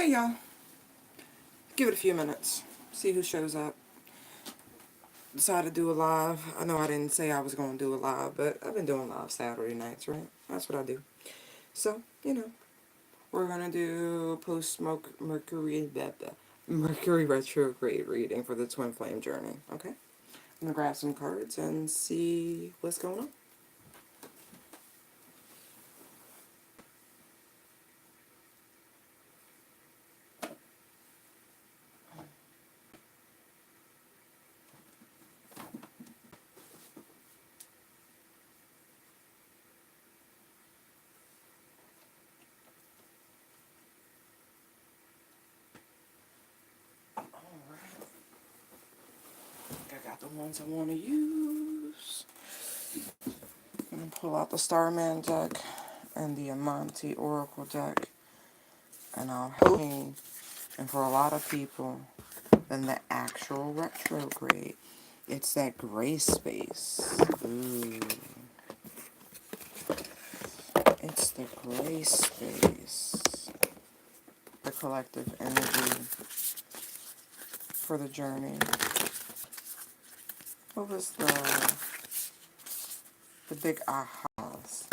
Hey y'all, give it a few minutes, see who shows up. Decided to do a live. I know I didn't say I was going to do a live, but I've been doing live Saturday nights, right? That's what I do. So, we're going to do post-smoke Mercury retrograde reading for the Twin Flame journey, okay? I'm going to grab some cards and see what's going on. I got the ones I want to use. I'm going to pull out the Starman deck and the Amante Oracle deck. And I'll help me, and for a lot of people, than the actual retrograde. It's that gray space. Ooh. It's the gray space. The collective energy for the journey. What was the big ahas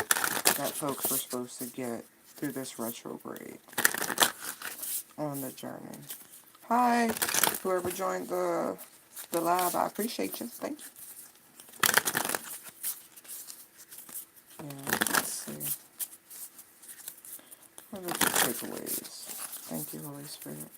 that folks were supposed to get through this retrograde on the journey? Hi, whoever joined the live, I appreciate you. Thank you. Yeah, let's see. What are the takeaways? Thank you, Holy Spirit.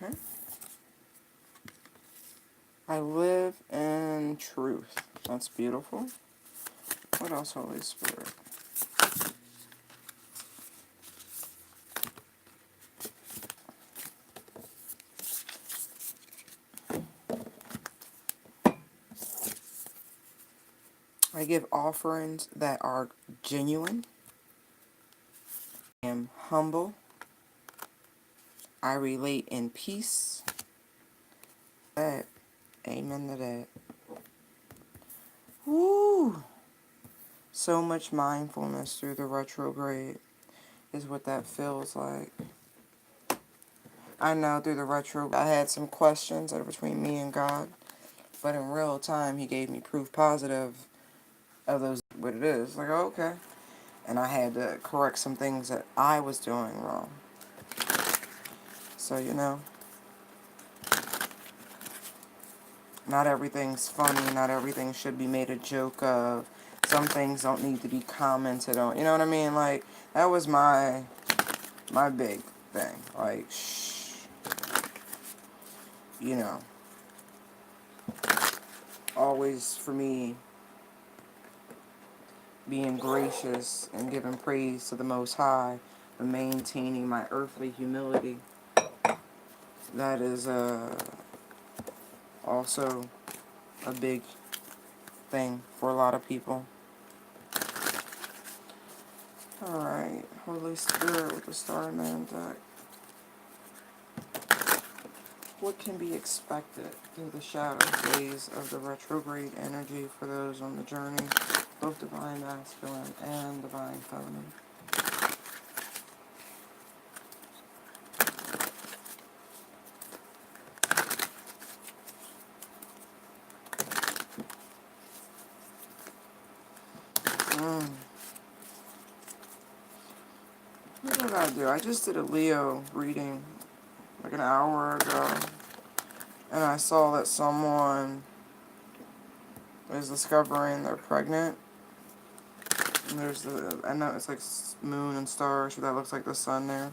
Okay. I live in truth. That's beautiful. What else, Holy Spirit? I give offerings that are genuine. I am humble. I relate in peace. That. Amen to that. Woo! So much mindfulness through the retrograde is what that feels like. I know through the retrograde I had some questions that are between me and God, but in real time He gave me proof positive of those, what it is. Like, oh, okay. And I had to correct some things that I was doing wrong. So, not everything's funny, not everything should be made a joke of. Some things don't need to be commented on. You know what I mean? Like, that was my big thing. Like, shh. Always for me, being gracious and giving praise to the Most High, but maintaining my earthly humility. That is also a big thing for a lot of people. Alright, Holy Spirit with the Starman deck. What can be expected through the shadow phase of the retrograde energy for those on the journey, both divine masculine and divine feminine? What did I do? I just did a Leo reading like an hour ago, and I saw that someone is discovering they're pregnant. And there's I know it's like moon and stars, so that looks like the sun there.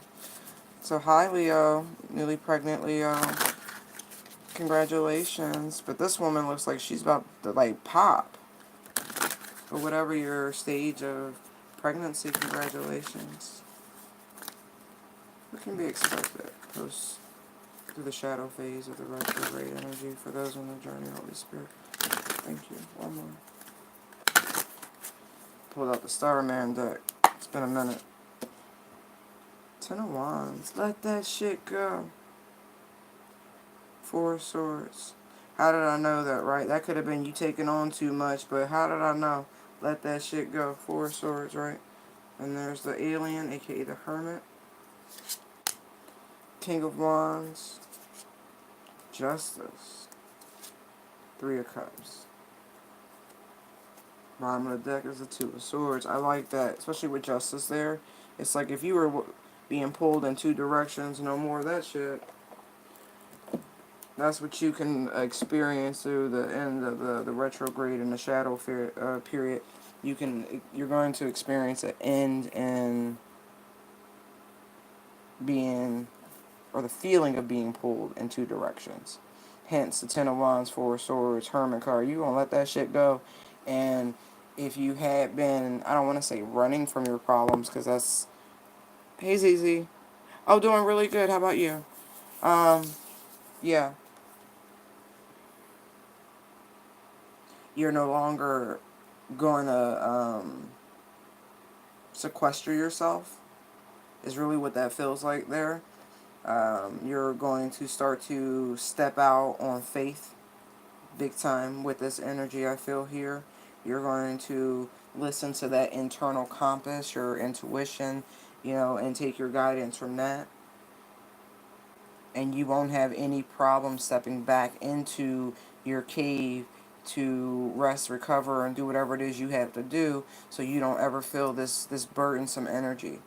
So hi Leo, newly pregnant Leo. Congratulations. But this woman looks like she's about to like pop. But whatever your stage of pregnancy, congratulations. What can be expected post through the shadow phase of the retrograde energy for those on the journey, Holy Spirit? Thank you. One more. Pulled out the Starman deck. It's been a minute. Ten of Wands. Let that shit go. Four of Swords. How did I know that, right? That could have been you taking on too much, but how did I know? Let that shit go. Four of Swords, right? And there's the Alien, aka the Hermit. King of Wands. Justice. Three of Cups. Bottom of the deck is the Two of Swords. I like that, especially with Justice there. It's like if you were being pulled in two directions, no more of that shit. That's what you can experience through the end of the retrograde and the shadow period. You're going to experience an end in being, or the feeling of being pulled in two directions. Hence the Ten of Wands, Four of Swords, Hermit card. You're gonna let that shit go. And if you had been, I don't want to say running from your problems, because that's, hey ZZ, oh, doing really good. How about you? Yeah, you're no longer going to sequester yourself. Is really what that feels like there. You're going to start to step out on faith big time with this energy I feel here. You're going to listen to that internal compass, your intuition, and take your guidance from that. And you won't have any problem stepping back into your cave to rest, recover, and do whatever it is you have to do, so you don't ever feel this burdensome energy.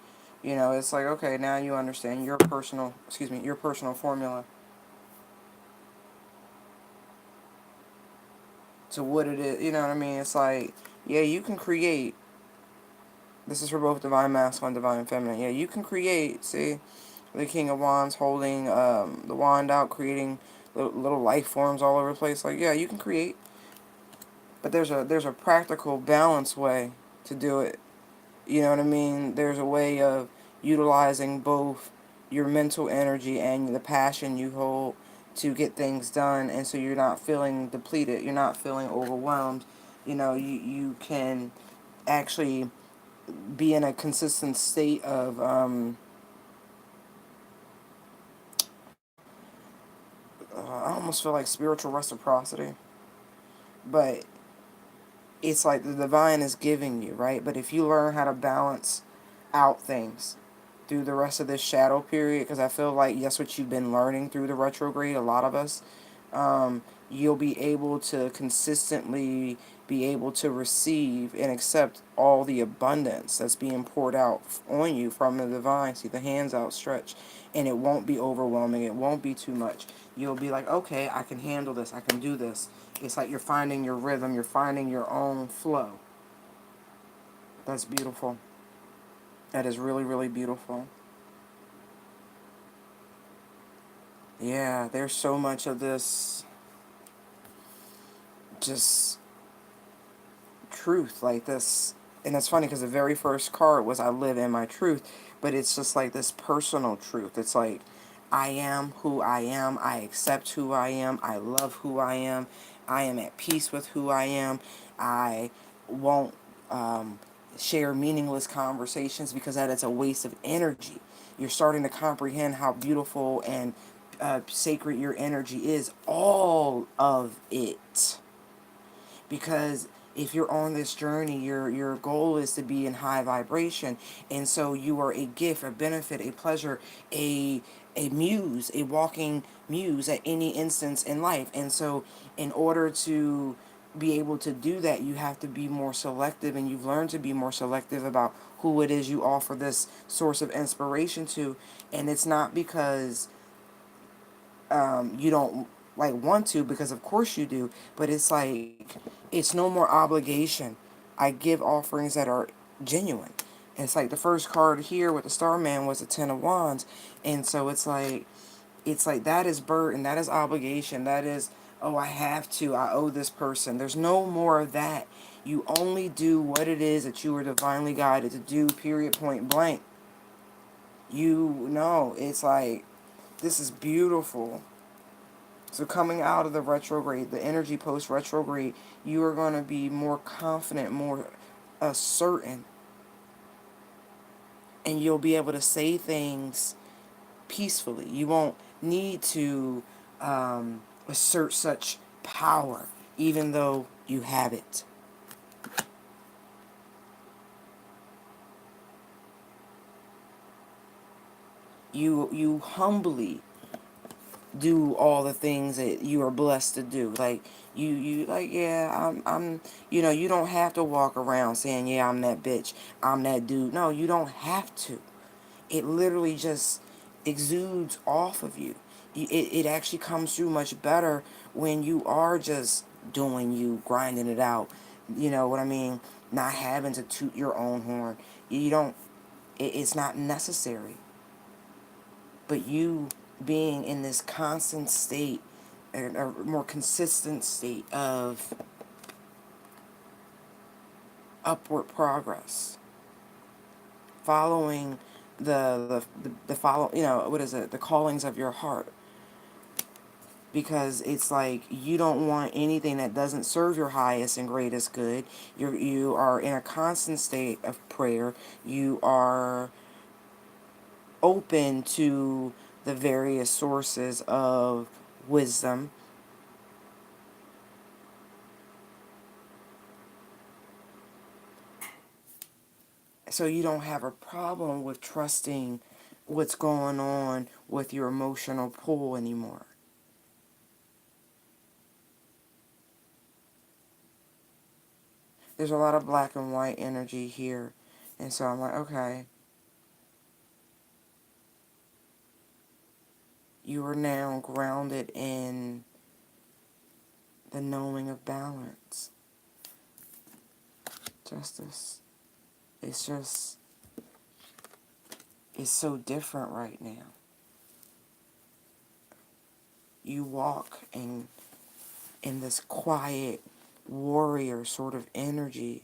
It's like, okay, now you understand your personal formula to what it is. You know what I mean? It's like, yeah, you can create. This is for both divine masculine, divine feminine. Yeah, you can create. See, the King of Wands holding the wand out, creating little life forms all over the place. Like, yeah, you can create, but there's a practical, balanced way to do it. You know what I mean? There's a way of utilizing both your mental energy and the passion you hold to get things done, and so you're not feeling depleted. You're not feeling overwhelmed. You can actually be in a consistent state of I almost feel like spiritual reciprocity, but it's like the divine is giving you, right? But if you learn how to balance out things through the rest of this shadow period, because I feel like that's what you've been learning through the retrograde, a lot of us, you'll be able to consistently be able to receive and accept all the abundance that's being poured out on you from the divine. See the hands outstretched, and it won't be overwhelming. It won't be too much. You'll be like, okay, I can handle this. I can do this. It's like you're finding your rhythm. You're finding your own flow. That's beautiful. That is really, really beautiful. Yeah, there's so much of this just truth like this. And it's funny because the very first card was I live in my truth, but it's just like this personal truth. It's like I am who I am. I accept who I am. I love who I am. I am at peace with who I am. I won't share meaningless conversations because that is a waste of energy. You're starting to comprehend how beautiful and sacred your energy is. All of it. Because if you're on this journey, your goal is to be in high vibration, and so you are a gift, a benefit, a pleasure, a muse, a walking muse at any instance in life. And so in order to be able to do that, you have to be more selective, and you've learned to be more selective about who it is you offer this source of inspiration to. And it's not because you don't like want to, because of course you do, but it's like it's no more obligation. I give offerings that are genuine. And it's like the first card here with the Starman was the Ten of Wands, and so it's like that is burden, that is obligation, that is, oh, I have to, I owe this person. There's no more of that. You only do what it is that you were divinely guided to do, period, point blank. You know, it's like, this is beautiful. So coming out of the retrograde, the energy post retrograde, you are going to be more confident, more certain, and you'll be able to say things peacefully. You won't need to assert such power, even though you have it. You humbly do all the things that you are blessed to do. Like you like, yeah, I'm you don't have to walk around saying, yeah, I'm that bitch, I'm that dude. No, you don't have to. It literally just exudes off of you. It actually comes through much better when you are just doing you, grinding it out. You know what I mean? Not having to toot your own horn. You don't, it's not necessary. But you being in this constant state, a more consistent state of upward progress, following the follow, what is it, the callings of your heart, because it's like you don't want anything that doesn't serve your highest and greatest good. You are in a constant state of prayer. You are open to the various sources of wisdom. So you don't have a problem with trusting what's going on with your emotional pull anymore. There's a lot of black and white energy here. And so I'm like, okay, you are now grounded in the knowing of balance. Justice. It's just, it's so different right now. You walk in this quiet warrior sort of energy.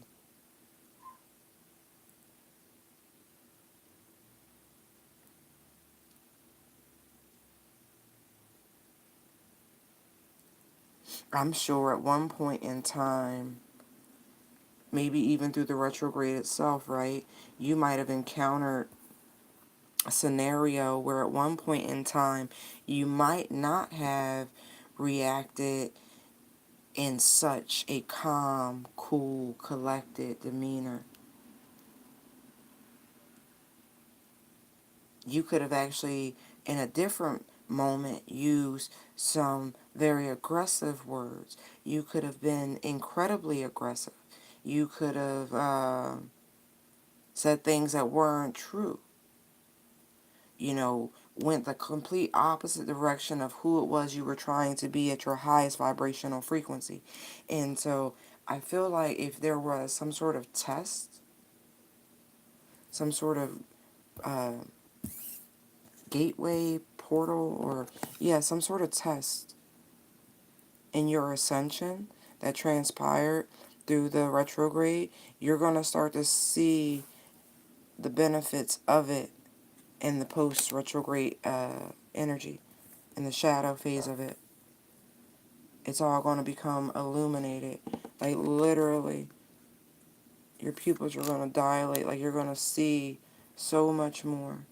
I'm sure at one point in time, maybe even through the retrograde itself, right, you might have encountered a scenario where at one point in time you might not have reacted in such a calm, cool, collected demeanor. You could have actually, in a different moment, used some very aggressive words. You could have been incredibly aggressive. You could have said things that weren't true. Went the complete opposite direction of who it was you were trying to be at your highest vibrational frequency. And so I feel like if there was some sort of test, some sort of uh, gateway portal, or yeah, some sort of test in your ascension that transpired through the retrograde, you're going to start to see the benefits of it in the post retrograde energy, in the shadow phase of it. It's all going to become illuminated. Like literally, your pupils are going to dilate. Like you're going to see so much more.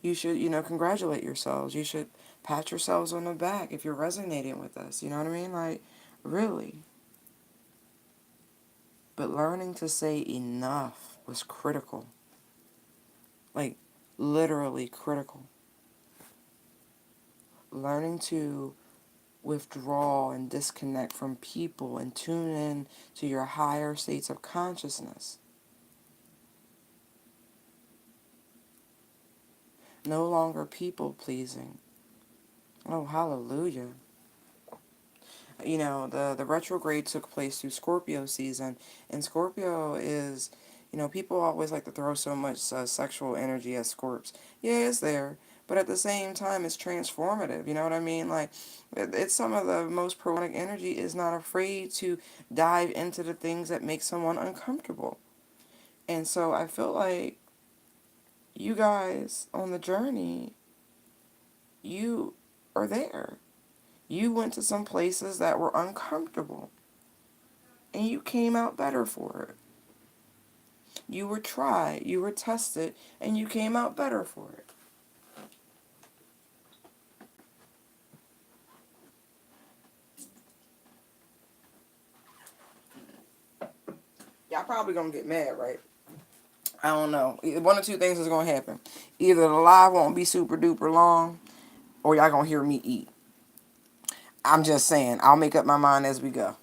You should, congratulate yourselves. You should pat yourselves on the back if you're resonating with us. You know what I mean? Like, really. But learning to say enough was critical. Like, literally critical. Learning to withdraw and disconnect from people and tune in to your higher states of consciousness. No longer people pleasing. Oh, hallelujah. The retrograde took place through Scorpio season, and Scorpio is, people always like to throw so much sexual energy at Scorps. Yeah, it's there, but at the same time, it's transformative. You know what I mean? Like, it's some of the most prolific energy is not afraid to dive into the things that make someone uncomfortable. And so I feel like you guys on the journey, you are there. You went to some places that were uncomfortable, and you came out better for it. You were tried, you were tested, and you came out better for it. probably gonna get mad, right? I don't know. One or two things is gonna happen. Either the live won't be super duper long, or y'all gonna hear me eat. I'm just saying. I'll make up my mind as we go.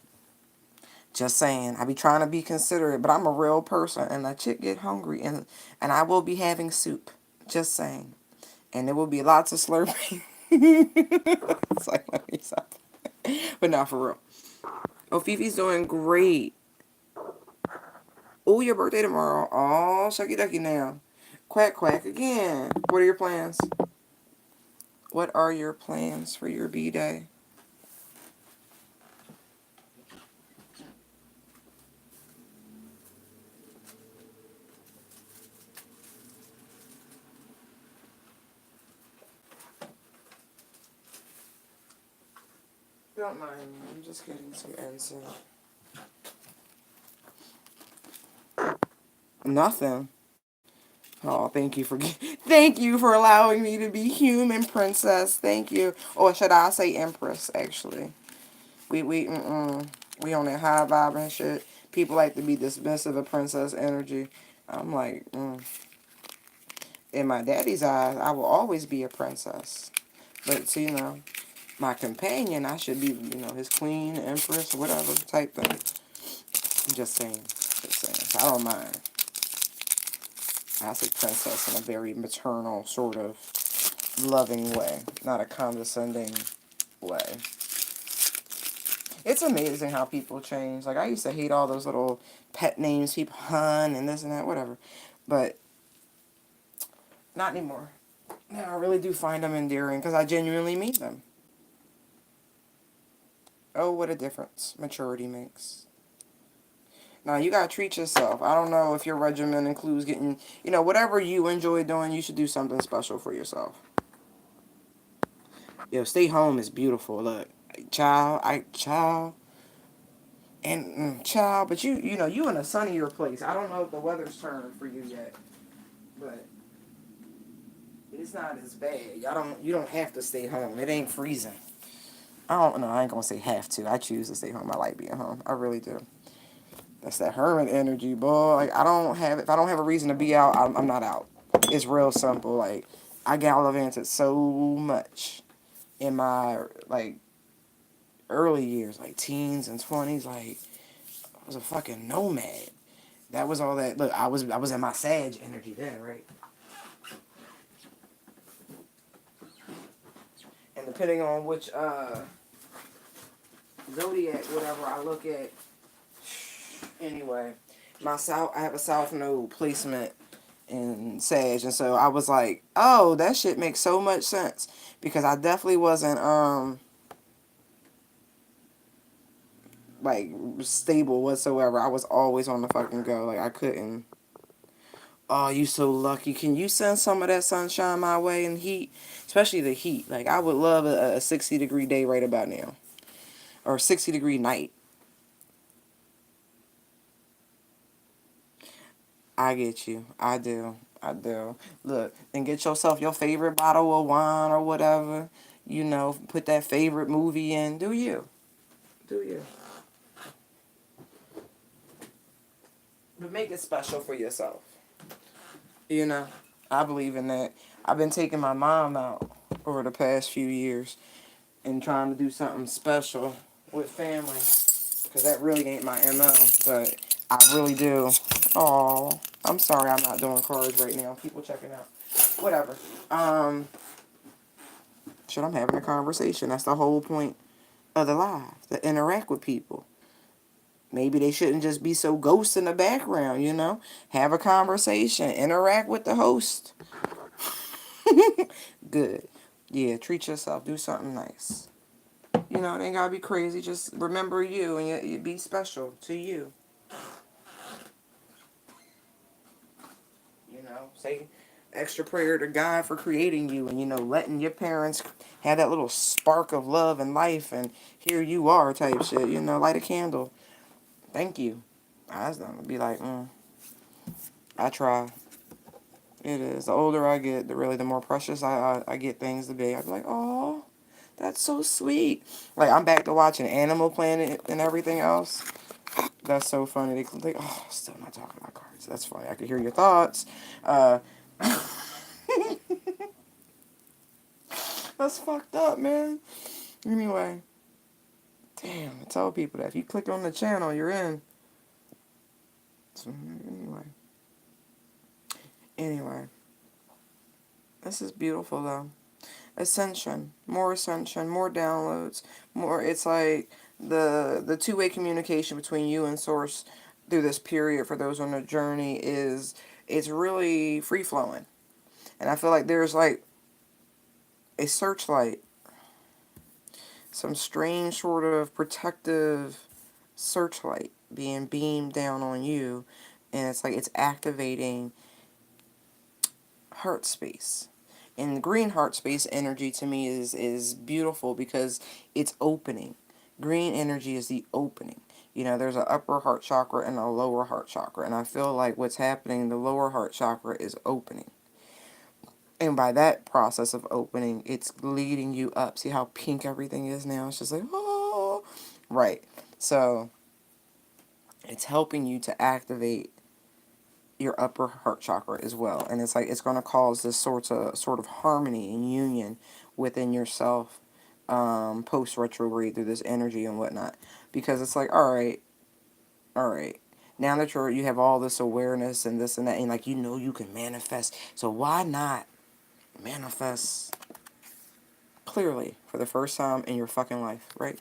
Just saying. I be trying to be considerate, but I'm a real person, and a chick get hungry, and I will be having soup. Just saying. And there will be lots of slurping. It's like, let me stop. But not for real. Oh, Fifi's doing great. Oh, your birthday tomorrow. Oh, shucky ducky now. Quack quack again. What are your plans? What are your plans for your B-Day? Don't mind me. I'm just getting some incense. Nothing. Oh, thank you for allowing me to be human, princess. Thank you. Or should I say empress? Actually, we on that high vibe and shit. People like to be dismissive of princess energy. I'm like, in my daddy's eyes, I will always be a princess. But see, my companion, I should be, his queen, empress, whatever type thing. I'm just saying. So I don't mind. I say princess in a very maternal, sort of loving way, not a condescending way. It's amazing how people change. Like, I used to hate all those little pet names, people, hun, and this and that, whatever. But not anymore. Now I really do find them endearing because I genuinely meet them. Oh, what a difference maturity makes. Now, you gotta treat yourself. I don't know if your regimen includes getting, whatever you enjoy doing, you should do something special for yourself. Yo, stay home is beautiful. Look, child, and child, but you in a sunnier place. I don't know if the weather's turned for you yet, but it's not as bad. You don't have to stay home. It ain't freezing. I don't know. I ain't gonna say have to. I choose to stay home. I like being home. I really do. That's that hermit energy, boy. Like, if I don't have a reason to be out, I'm not out. It's real simple. Like, I gallivanted so much in my, like, early years, like teens and 20s. Like, I was a fucking nomad. That was all that. Look, I was in my Sag energy then, right? And depending on which zodiac, whatever I look at, anyway, I have a South Node placement in Sag, and so I was like, oh, that shit makes so much sense because I definitely wasn't like stable whatsoever. I was always on the fucking go. Like, I couldn't. Oh, you so lucky. Can you send some of that sunshine my way and heat? Especially the heat. Like, I would love a 60-degree day right about now. Or a 60-degree night. I get you. I do. I do. Look, then get yourself your favorite bottle of wine or whatever. Put that favorite movie in. Do you. Do you. But make it special for yourself. I believe in that. I've been taking my mom out over the past few years and trying to do something special with family. Because that really ain't my MO. But I really do. Oh, I'm sorry I'm not doing cards right now. People checking out. Whatever. Shit, I'm having a conversation. That's the whole point of the live. To interact with people. Maybe they shouldn't just be so ghosts in the background. Have a conversation. Interact with the host. Good. Yeah, treat yourself. Do something nice. It ain't gotta be crazy. Just remember you and you be special to you. Say extra prayer to God for creating you and, letting your parents have that little spark of love and life and here you are type shit. Light a candle. Thank you. I was gonna be like, I try. It is. The older I get, the more precious I get things to be. I be like, oh, that's so sweet. Like, I'm back to watching Animal Planet and everything else. That's so funny. Oh, still not talking about cards. That's funny. I could hear your thoughts. Uh, that's fucked up, man. Anyway, damn. I tell people that if you click on the channel, you're in. So, anyway, this is beautiful though. Ascension, more downloads, more. It's like the two-way communication between you and source through this period for those on the journey is it's really free flowing, and I feel like there's like a searchlight, some strange sort of protective searchlight being beamed down on you, and it's like it's activating heart space. And the green heart space energy to me is beautiful because it's opening. Green energy is the opening. You know, there's an upper heart chakra and a lower heart chakra, and I feel like what's happening, the lower heart chakra is opening. And by that process of opening, it's leading you up. See how pink everything is now? It's just like, oh, right. So it's helping you to activate your upper heart chakra as well. And it's like it's going to cause this sort of harmony and union within yourself post retrograde through this energy and whatnot. Because it's like, all right. Now that you have all this awareness and this and that, and like you know you can manifest, so why not manifest clearly for the first time in your fucking life, right?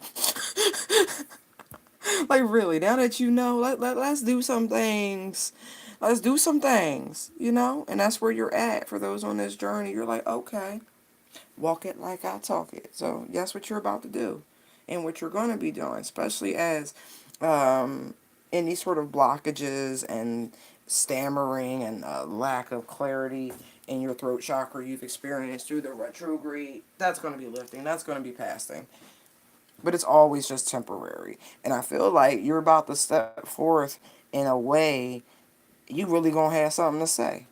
Like really, now that you know, let's do some things. Let's do some things, you know? And that's where you're at for those on this journey. You're like, okay, walk it like I talk it. So that's what you're about to do and what you're going to be doing, especially as any sort of blockages and stammering and lack of clarity in your throat chakra you've experienced through the retrograde, that's going to be lifting. That's going to be passing. But it's always just temporary. And I feel like you're about to step forth in a way you really going to have something to say.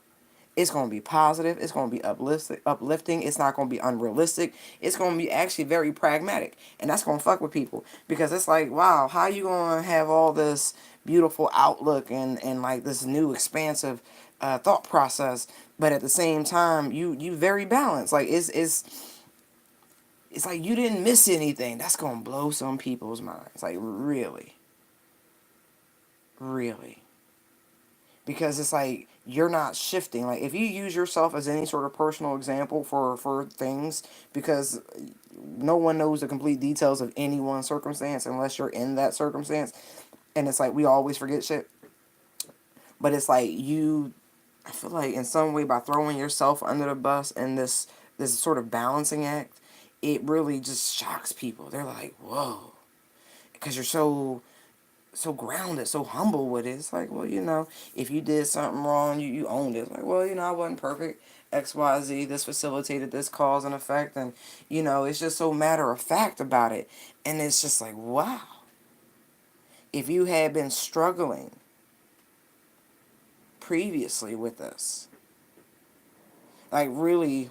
It's going to be positive. It's going to be uplifting. It's not going to be unrealistic. It's going to be actually very pragmatic. And that's going to fuck with people. Because it's like, wow, how you going to have all this beautiful outlook and like this new expansive thought process, but at the same time, you very balanced. Like, it's like you didn't miss anything. That's going to blow some people's minds. Like, really. Really. Because it's like you're not shifting. Like if you use yourself as any sort of personal example for things, because no one knows the complete details of any one circumstance unless you're in that circumstance, and it's like we always forget shit. But it's like I feel like in some way by throwing yourself under the bus in this sort of balancing act, it really just shocks people. They're like, whoa, because you're so grounded, so humble with it. It's like, well, you know, if you did something wrong, you owned it. It's like, well, you know, I wasn't perfect. XYZ, this facilitated this cause and effect. And, you know, it's just so matter of fact about it. And it's just like, wow. If you had been struggling previously with this, like really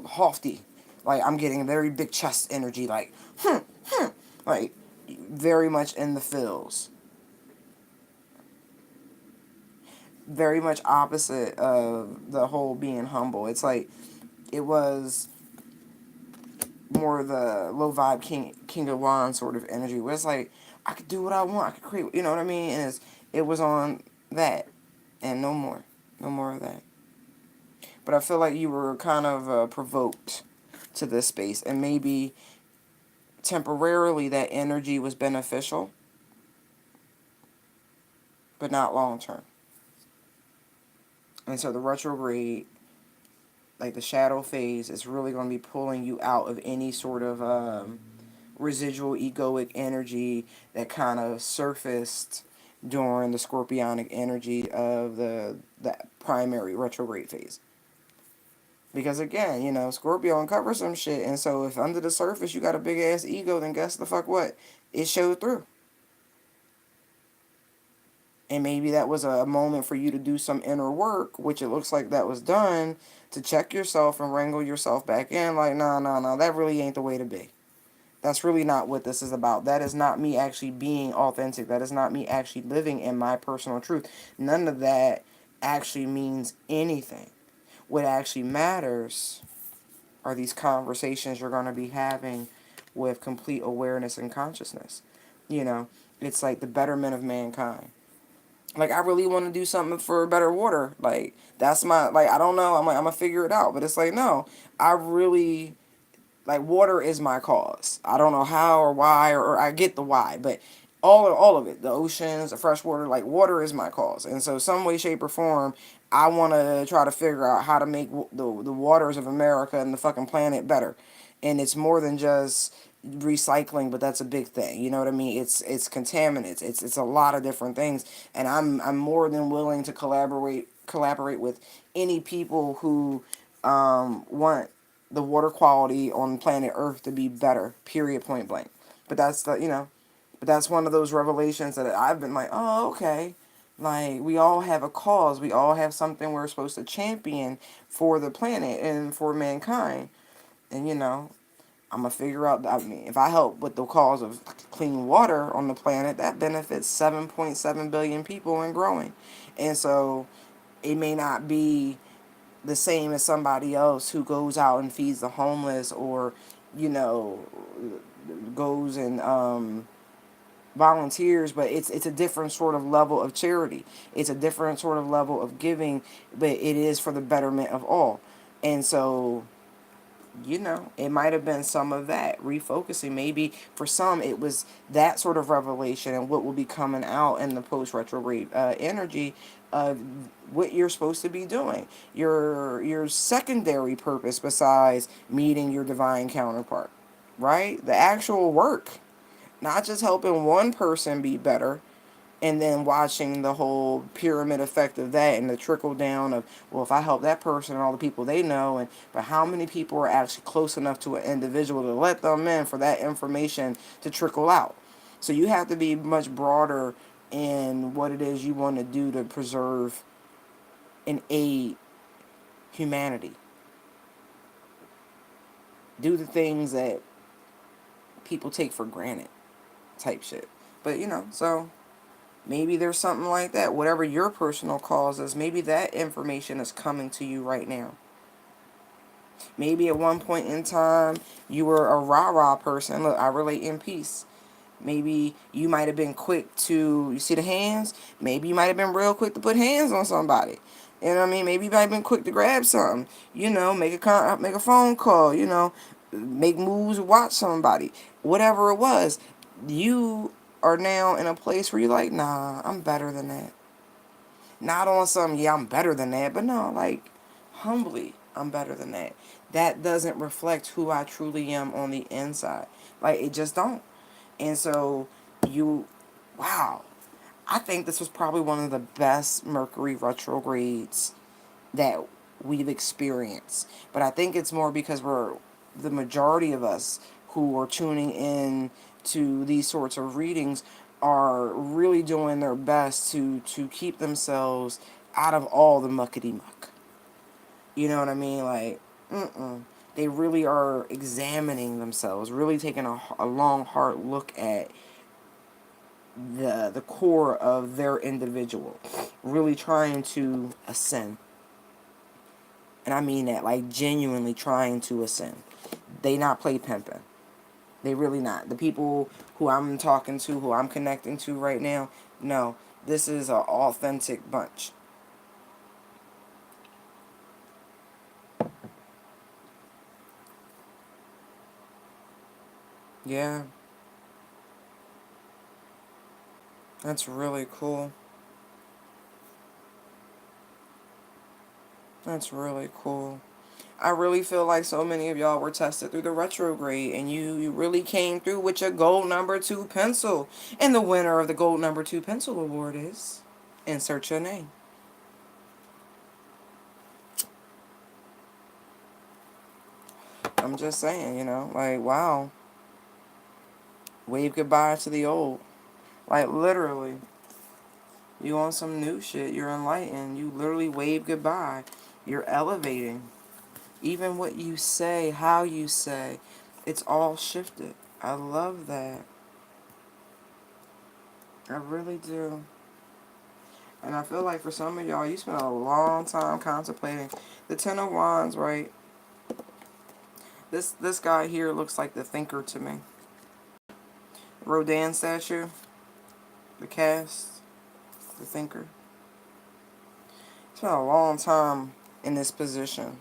haughty, like I'm getting very big chest energy, like very much in the feels. Very much opposite of the whole being humble. It's like it was more the low vibe King of Wands sort of energy where it's like I could do what I want, I could create, you know what I mean? And it was on that and no more. No more of that. But I feel like you were kind of provoked to this space, and maybe temporarily that energy was beneficial, but not long term. And so the retrograde, like the shadow phase, is really going to be pulling you out of any sort of residual egoic energy that kind of surfaced during the scorpionic energy of the primary retrograde phase. Because again, you know, Scorpio uncovers some shit, and so if under the surface you got a big ass ego, then guess the fuck what? It showed through. And maybe that was a moment for you to do some inner work, which it looks like that was done, to check yourself and wrangle yourself back in. Like, no, that really ain't the way to be. That's really not what this is about. That is not me actually being authentic. That is not me actually living in my personal truth. None of that actually means anything. What actually matters are these conversations you're going to be having with complete awareness and consciousness. You know, it's like the betterment of mankind. Like, I really want to do something for better water. Like, that's my, like, I don't know. I'm going to figure it out. But it's like, no, I really, like, water is my cause. I don't know how or why, or I get the why, but all of it, the oceans, the fresh water, like, water is my cause. And so some way, shape, or form, I want to try to figure out how to make the waters of America and the fucking planet better. And it's more than just recycling, but that's a big thing. You know what I mean? It's contaminants. It's a lot of different things, and I'm more than willing to collaborate with any people who want the water quality on planet Earth to be better. Period. Point blank. But that's the but that's one of those revelations that I've been like, oh, okay. Like, we all have a cause. We all have something we're supposed to champion for the planet and for mankind. And I'm gonna figure out. I mean, if I help with the cause of clean water on the planet, that benefits 7.7 billion people and growing. And so it may not be the same as somebody else who goes out and feeds the homeless, or you know goes and volunteers, but it's a different sort of level of charity. It's a different sort of level of giving, but it is for the betterment of all. And so it might have been some of that refocusing. Maybe for some, it was that sort of revelation and what will be coming out in the post retrograde energy of what you're supposed to be doing. Your secondary purpose besides meeting your divine counterpart, right? The actual work, not just helping one person be better, and then watching the whole pyramid effect of that and the trickle down of, well, if I help that person and all the people they know, and but how many people are actually close enough to an individual to let them in for that information to trickle out. So you have to be much broader in what it is you want to do to preserve and aid humanity. Do the things that people take for granted, type shit. But so maybe there's something like that. Whatever your personal cause is, maybe that information is coming to you right now. Maybe at one point in time, you were a rah-rah person. Look, I relate in peace. Maybe you might have been quick to, you see the hands? Maybe you might have been real quick to put hands on somebody. You know what I mean? Maybe you might have been quick to grab something. Make a phone call. Make moves, watch somebody. Whatever it was, you are now in a place where you're like, nah, I'm better than that. Not on some, yeah, I'm better than that, but no, like, humbly, I'm better than that. That doesn't reflect who I truly am on the inside. Like, it just don't. And so, wow, I think this was probably one of the best Mercury retrogrades that we've experienced. But I think it's more because the majority of us who are tuning in to these sorts of readings are really doing their best to keep themselves out of all the muckety muck. You know what I mean? Like, they really are examining themselves, really taking a long, hard look at the core of their individual, really trying to ascend. And I mean that, like, genuinely trying to ascend. They not play pimping. They really not. The people who I'm talking to, who I'm connecting to right now, no, this is an authentic bunch. Yeah, that's really cool. That's really cool. I really feel like so many of y'all were tested through the retrograde, and you really came through with your gold number 2 pencil. And the winner of the gold number 2 pencil award is, insert your name. I'm just saying, like, wow. Wave goodbye to the old. Like, literally. You on some new shit. You're enlightened. You literally wave goodbye. You're elevating. Even what you say, how you say, it's all shifted. I love that. I really do. And I feel like for some of y'all, you spent a long time contemplating. The Ten of Wands, right? This guy here looks like the thinker to me. Rodin statue, the cast, the thinker. Spent a long time in this position.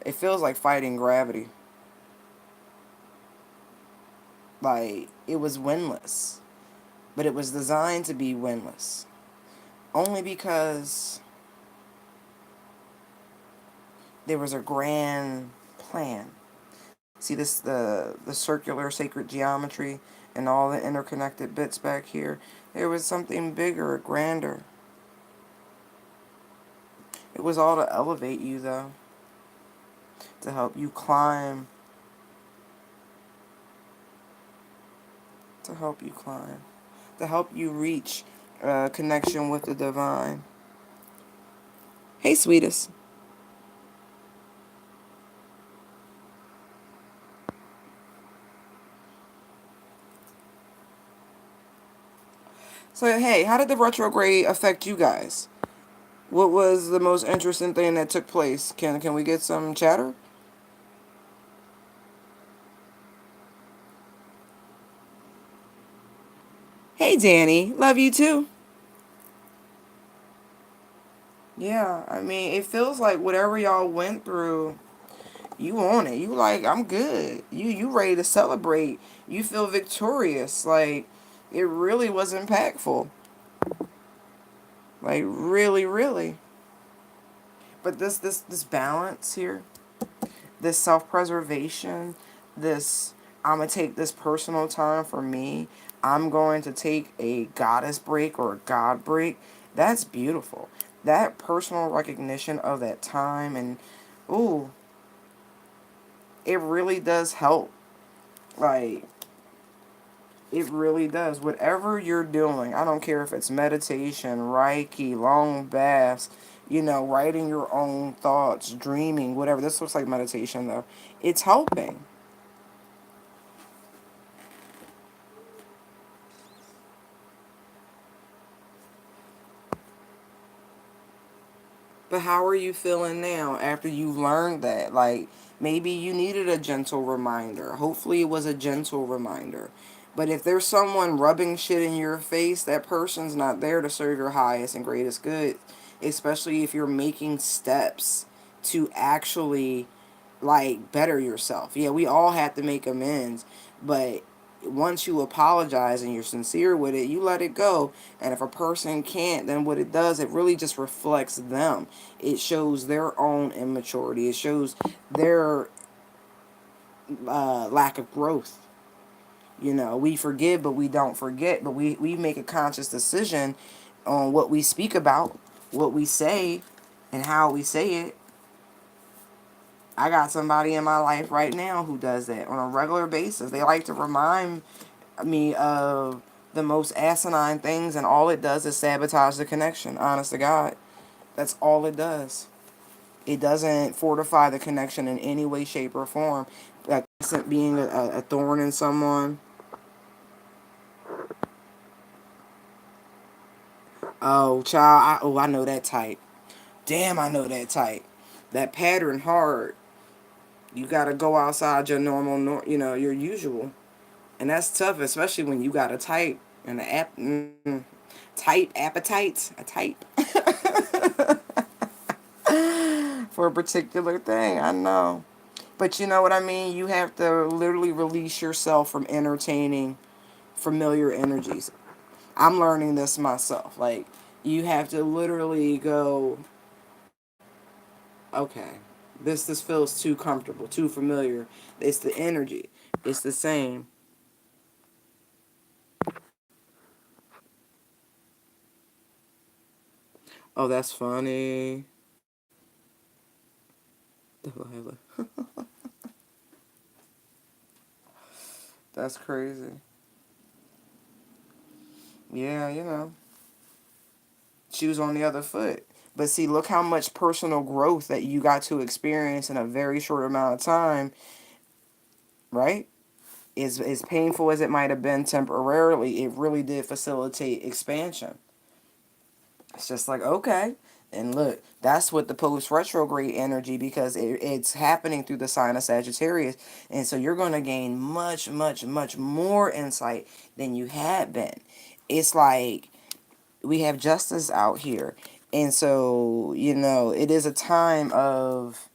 It feels like fighting gravity. Like it was windless, but it was designed to be windless. Only because there was a grand plan. See this the circular sacred geometry and all the interconnected bits back here. There was something bigger, grander. It was all to elevate you though, to help you climb, to help you climb, to help you reach connection with the divine. Hey, sweetest. So hey, how did the retrograde affect you guys? What was the most interesting thing that took place? Can we get some chatter? Hey, Danny, love you too. Yeah, I mean, it feels like whatever y'all went through, you on it. You like, I'm good. You ready to celebrate. You feel victorious. Like, it really was impactful. Like, really, really. But this balance here, this self-preservation, this I'm gonna take this personal time for me. I'm going to take a goddess break or a god break. That's beautiful. That personal recognition of that time and ooh, it really does help. Like it really does. Whatever you're doing, I don't care if it's meditation, Reiki, long baths, writing your own thoughts, dreaming, whatever. This looks like meditation though. It's helping. But how are you feeling now after you've learned that? Like, maybe you needed a gentle reminder. Hopefully, it was a gentle reminder. But if there's someone rubbing shit in your face, that person's not there to serve your highest and greatest good. Especially if you're making steps to actually, like, better yourself. Yeah, we all have to make amends. But once you apologize and you're sincere with it, you let it go. And if a person can't, then what it does, it really just reflects them. It shows their own immaturity. It shows their lack of growth. We forgive, but we don't forget. But we make a conscious decision on what we speak about, what we say, and how we say it. I got somebody in my life right now who does that on a regular basis. They like to remind me of the most asinine things, and all it does is sabotage the connection. Honest to God, that's all it does. It doesn't fortify the connection in any way, shape, or form. Like being a thorn in someone. Oh, child. I know that type. Damn, I know that type. That pattern hard. You got to go outside your normal, your usual. And that's tough, especially when you got a type and type appetite, a type for a particular thing. I know. But you know what I mean? You have to literally release yourself from entertaining familiar energies. I'm learning this myself. Like, you have to literally go, okay, this feels too comfortable, too familiar. It's the energy. It's the same. Oh, that's funny. Delilah. That's crazy. Yeah, she was on the other foot. But see, look how much personal growth that you got to experience in a very short amount of time. right? As painful as it might have been temporarily, it really did facilitate expansion. It's just like, okay. And look, that's what the post retrograde energy, because it's happening through the sign of Sagittarius. And so you're going to gain much, much, much more insight than you had been. It's like we have justice out here. And so, it is a time of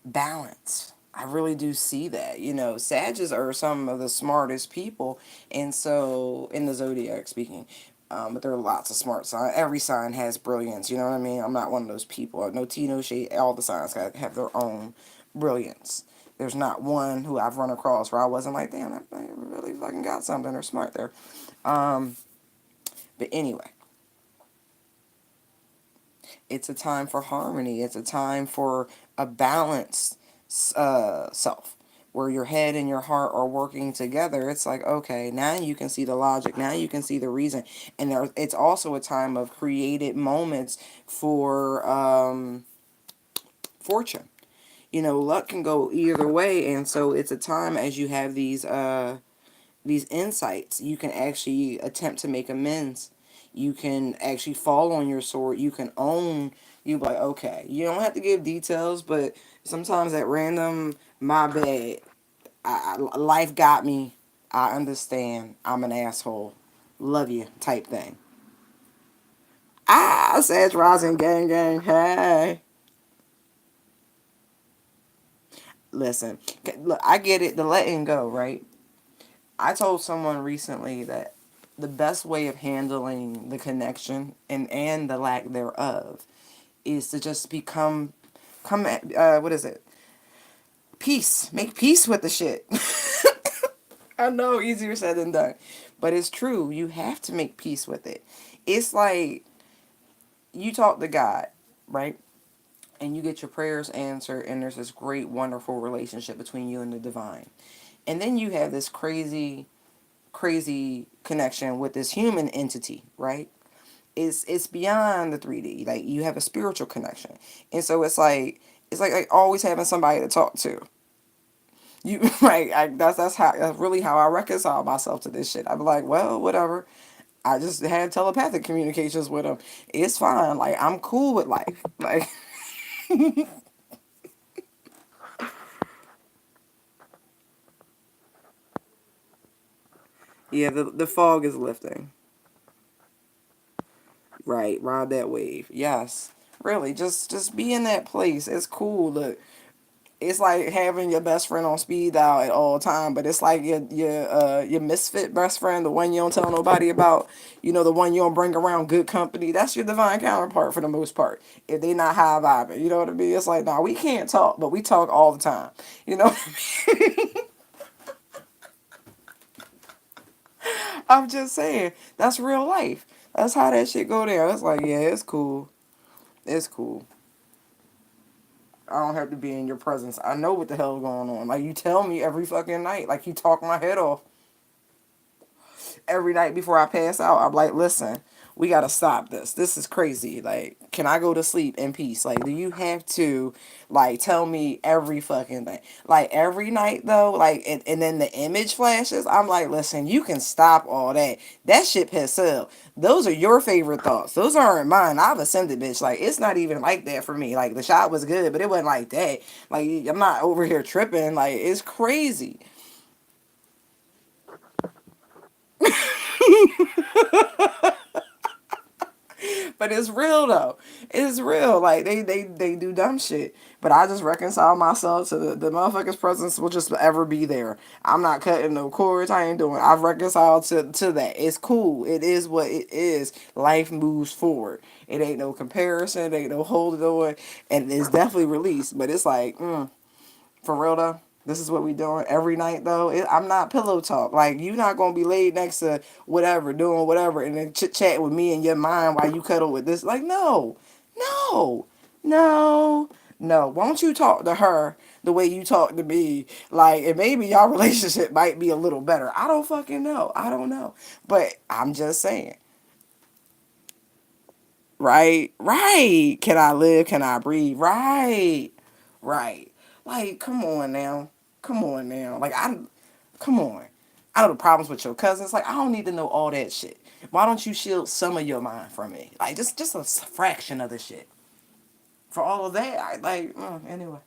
balance. I really do see that. Sages are some of the smartest people, and so in the zodiac speaking, but there are lots of smart signs. Every sign has brilliance. You know what I mean? I'm not one of those people. No tea, no shade. All the signs got have their own brilliance. There's not one who I've run across where I wasn't like, damn, that really fucking got something. They're smart there. Um, but anyway, it's a time for harmony. It's a time for a balanced self, where your head and your heart are working together. It's like, okay, now you can see the logic. Now you can see the reason. And it's also a time of created moments for fortune. Luck can go either way. And so it's a time, as you have these insights, you can actually attempt to make amends. You can actually fall on your sword. You can own. You like, okay, you don't have to give details, but sometimes at random, my bad. Life got me. I understand. I'm an asshole. Love you, type thing. Sag Rising gang gang. Hey, listen. Look, I get it. The letting go, right? I told someone recently that the best way of handling the connection and the lack thereof is to just come at, what is it? Peace. Make peace with the shit. I know, easier said than done. But it's true. You have to make peace with it. It's like you talk to God, right? And you get your prayers answered, and there's this great, wonderful relationship between you and the divine. And then you have this crazy, crazy connection with this human entity, right? It's beyond the 3D. Like, you have a spiritual connection. And so it's like always having somebody to talk to. You right, that's really how I reconcile myself to this shit. I'm like, well, whatever. I just had telepathic communications with him. It's fine. Like, I'm cool with life. Like, yeah, the fog is lifting. Right, ride that wave. Yes. Really, just be in that place. It's cool. Look, it's like having your best friend on speed dial at all time, but it's like your misfit best friend, the one you don't tell nobody about, the one you don't bring around good company. That's your divine counterpart for the most part. If they not high vibing, you know what I mean? It's like, nah, we can't talk, but we talk all the time. You know what I mean? I'm just saying, that's real life. That's how that shit go there. It's like, yeah, it's cool. It's cool. I don't have to be in your presence. I know what the hell's going on. Like, you tell me every fucking night. Like, you talk my head off every night before I pass out. I'm like, listen, we gotta stop this. This is crazy. Like, can I go to sleep in peace? Like, do you have to, like, tell me every fucking thing? Like, every night though, like, and then the image flashes. I'm like, listen, you can stop all that. That shit piss up. Those are your favorite thoughts. Those aren't mine. I've ascended, bitch. Like, it's not even like that for me. Like, the shot was good, but it wasn't like that. Like, I'm not over here tripping. Like, it's crazy. But it's real though. It's real. Like, they do dumb shit. But I just reconcile myself to the motherfucker's presence will just ever be there. I'm not cutting no cords. I ain't doing. I've reconciled to that. It's cool. It is what it is. Life moves forward. It ain't no comparison. It ain't no holding on. And it's definitely released. But it's like, for real though, this is what we doing every night though. I'm not pillow talk. Like, you not gonna be laid next to whatever, doing whatever, and then chit chat with me in your mind while you cuddle with this. Like, no, no, no, no. Won't you talk to her the way you talk to me? Like, and maybe y'all relationship might be a little better. I don't fucking know. I don't know. But I'm just saying. Right, right. Can I live? Can I breathe? Right, right. Like, come on now. Come on now. Come on. I know the problems with your cousins. Like, I don't need to know all that shit. Why don't you shield some of your mind from me? Like, just a fraction of the shit. For all of that, anyway.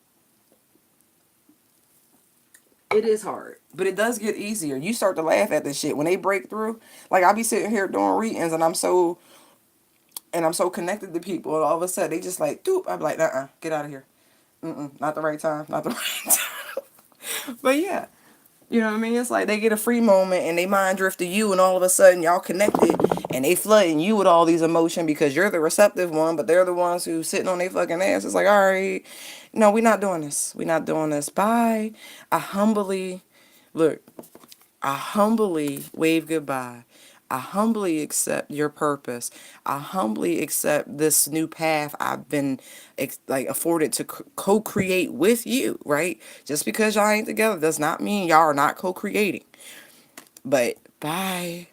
It is hard, but it does get easier. You start to laugh at this shit when they break through. Like, I be sitting here doing readings, and I'm so connected to people, and all of a sudden they just like, doop. I be like, get out of here. Not the right time. Not the right time. But yeah, you know what I mean? It's like they get a free moment and they mind drift to you, and all of a sudden y'all connected, and they flooding you with all these emotion because you're the receptive one, but they're the ones who sitting on their fucking ass. It's like, all right, no, we're not doing this. We're not doing this. Bye. I humbly look. I humbly wave goodbye. I humbly accept your purpose. I humbly accept this new path I've been afforded to co-create with you, right? Just because y'all ain't together does not mean y'all are not co-creating. But bye.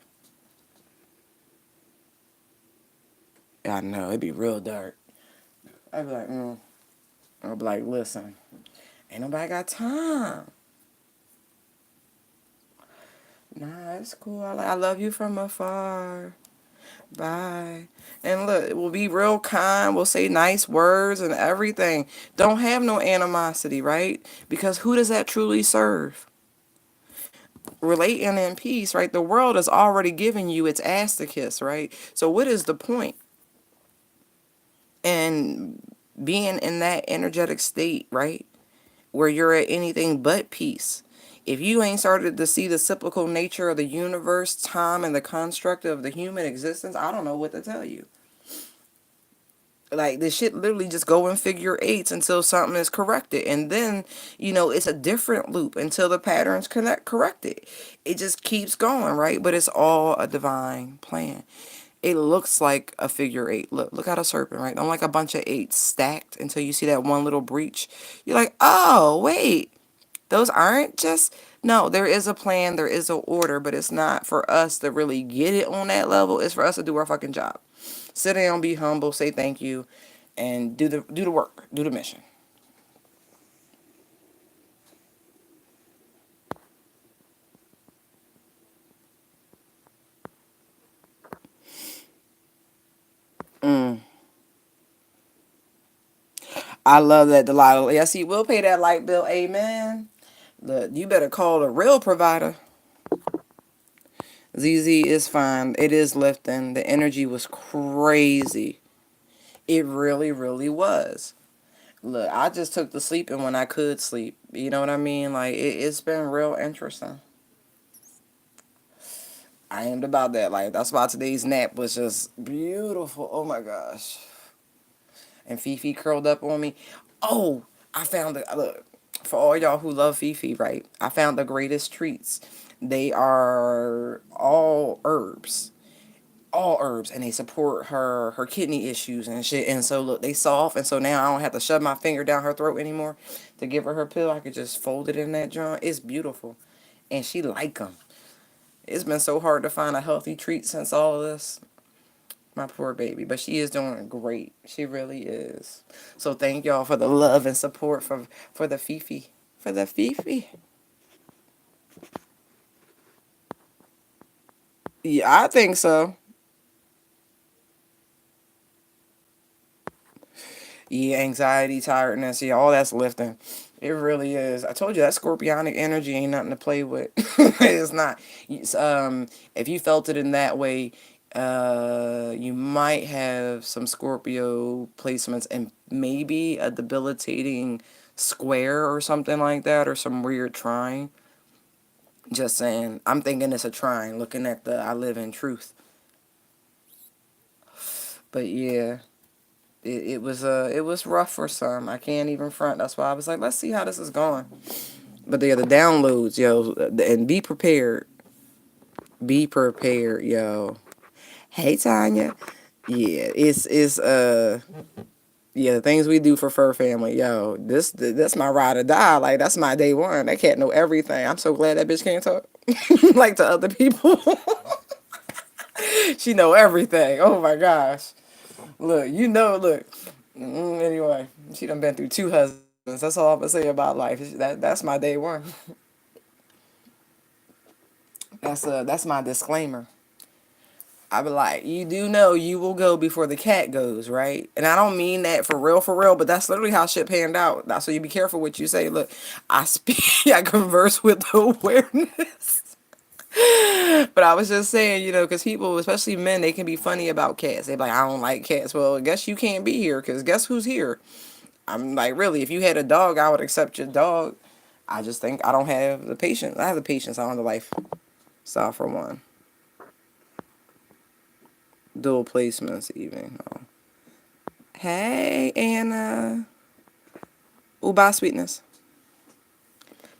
I know, it'd be real dark. I'd be like, I'd be like, listen, ain't nobody got time. Nah, it's cool. I love you from afar. Bye. And look, we'll be real kind. We'll say nice words and everything. Don't have no animosity, right? Because who does that truly serve? Relating in peace, right? The world has already given you its ass to kiss, right? So what is the point? And being in that energetic state, right? Where you're at anything but peace. If you ain't started to see the cyclical nature of the universe, time, and the construct of the human existence, I don't know what to tell you. Like, this shit literally just go in figure eights until something is corrected, and then it's a different loop until the patterns corrected. It just keeps going, right? But it's all a divine plan. It looks like a figure eight. Look at a serpent, right? Don't like a bunch of eights stacked until you see that one little breach. You're like, oh wait, those aren't just. No, there is a plan, there is a order, but it's not for us to really get it on that level. It's for us to do our fucking job. Sit down, be humble, say thank you, and do the work, do the mission. I love that, Delilah. Yes, he will pay that light bill. Amen. Look, you better call a real provider. ZZ is fine. It is lifting. The energy was crazy. It really, really was. Look, I just took the sleeping when I could sleep. You know what I mean? Like, it's been real interesting. I am about that life. That's why today's nap was just beautiful. Oh my gosh. And Fifi curled up on me. Oh, I found it. Look, for all y'all who love Fifi, right? I found the greatest treats. They are all herbs, and they support her kidney issues and shit. And so look, they soft, and so now I don't have to shove my finger down her throat anymore to give her pill. I could just fold it in that joint. It's beautiful, and she like them. It's been so hard to find a healthy treat since all of this. My poor baby, but she is doing great. She really is. So thank y'all for the love and support for the Fifi, for the Fifi. Yeah, I think so. Yeah, anxiety, tiredness, yeah, all that's lifting. It really is. I told you that scorpionic energy ain't nothing to play with. It's not. If you felt it in that way, you might have some Scorpio placements and maybe a debilitating square or something like that, or some weird trine. Just saying. I'm thinking it's a trine. Looking at the I live in truth. But yeah. It was rough for some. I can't even front. That's why I was like, let's see how this is going. But they're the downloads, yo, and be prepared. Be prepared, yo. Hey Tanya. Yeah, it's yeah, the things we do for Fur Family, yo. That's my ride or die. Like, that's my day one. That cat know everything. I'm so glad that bitch can't talk like to other people. She know everything. Oh my gosh. Look. Anyway, she done been through two husbands. That's all I'm gonna say about life. That's my day one. That's my disclaimer. I be like, you do know you will go before the cat goes, right? And I don't mean that for real, but that's literally how shit panned out. So you be careful what you say. Look, I speak, I converse with awareness. But I was just saying, because people, especially men, they can be funny about cats. They be like, I don't like cats. Well, I guess you can't be here, because guess who's here? I'm like, really, if you had a dog, I would accept your dog. I just think I don't have the patience. I have the patience. I don't have the life. So for one. Dual placements even. Oh. Hey, Anna. Ooh, bye, sweetness.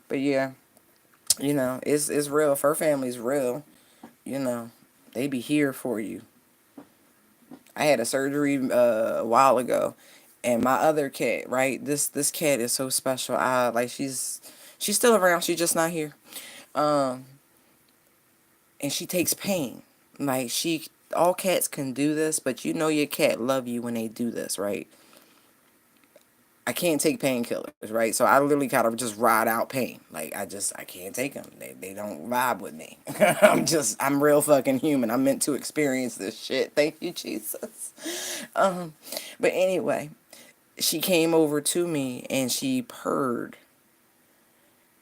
But yeah, it's real. Fur family's real. You know, they be here for you. I had a surgery a while ago, and my other cat, right? This cat is so special. I like she's still around. She's just not here. Um, and she takes pain. Like all cats can do this, but your cat love you when they do this, right? I can't take painkillers, right? So I literally kind of just ride out pain. Like I can't take them. They don't vibe with me. I'm real fucking human. I'm meant to experience this shit. Thank you, Jesus. But anyway, she came over to me and she purred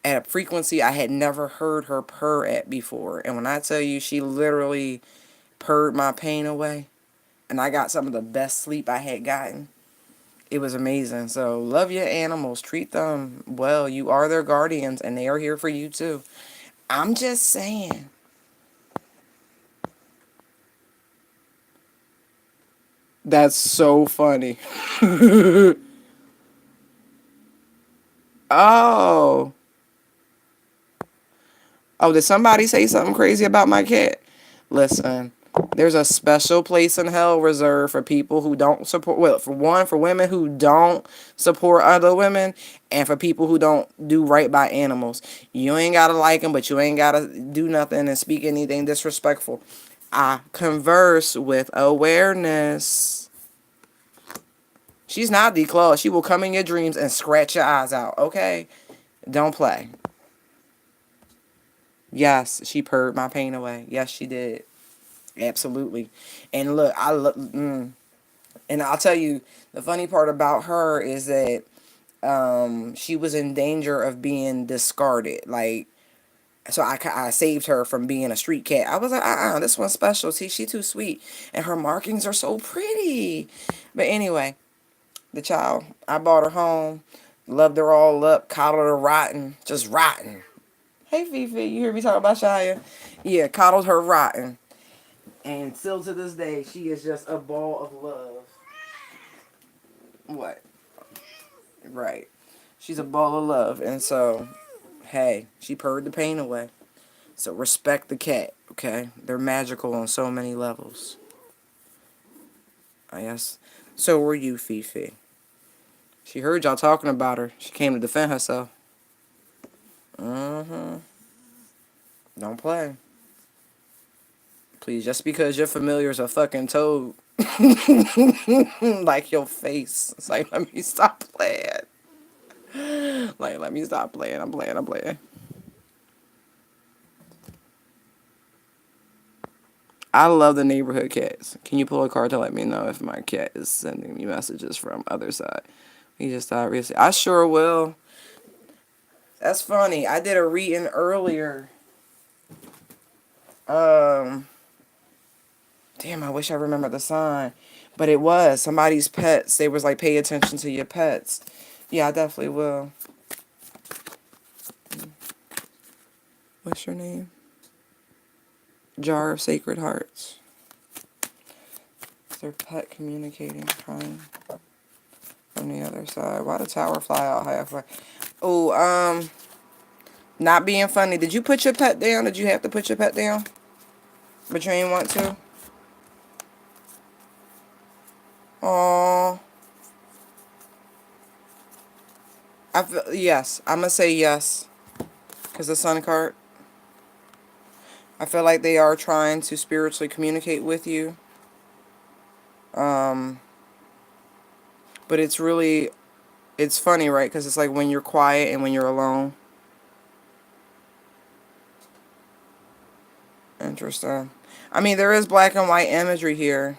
at a frequency I had never heard her purr at before. And when I tell you, she literally purred my pain away, and I got some of the best sleep I had gotten. It was amazing. So love your animals. Treat them well. You are their guardians, and they are here for you too. I'm just saying. That's so funny. Oh. Oh, did somebody say something crazy about my cat? Listen, there's a special place in hell reserved for people who don't support, well, for one, for women who don't support other women, and for people who don't do right by animals. You ain't gotta like them, but you ain't gotta do nothing and speak anything disrespectful. I converse with awareness. She's not declawed. She will come in your dreams and scratch your eyes out, okay? Don't play. Yes, she purred my pain away. Yes, she did. Absolutely. And look, and I'll tell you, the funny part about her is that she was in danger of being discarded. Like, so I saved her from being a street cat. I was like, this one's special. See, she too sweet. And her markings are so pretty. But anyway, the child, I brought her home, loved her all up, coddled her rotten, just rotten. Hey, Fifi, you hear me talking about Shia? Yeah, coddled her rotten. And still to this day, she is just a ball of love. What? Right. She's a ball of love. And so, hey, she purred the pain away. So respect the cat, okay? They're magical on so many levels. I guess. So were you, Fifi. She heard y'all talking about her. She came to defend herself. Mm-hmm. Don't play. Please, just because your familiar is a fucking toad. Like your face. It's like, let me stop playing. Like, let me stop playing. I'm playing. I'm playing. I love the neighborhood cats. Can you pull a card to let me know if my cat is sending me messages from other side? He just thought recently. I sure will. That's funny. I did a reading earlier. Um, damn, I wish I remember the sign, but it was somebody's pets. They was like, pay attention to your pets. Yeah, I definitely will. What's your name? Jar of Sacred Hearts. Is their pet communicating, crying from the other side? Why the tower fly out halfway? Oh, not being funny. Did you put your pet down? Did you have to put your pet down? But you ain't want to? Aww. Yes. I'm going to say yes. Because the sun card. I feel like they are trying to spiritually communicate with you. But it's really It's funny, right? Because it's like when you're quiet and when you're alone. Interesting. I mean, there is black and white imagery here.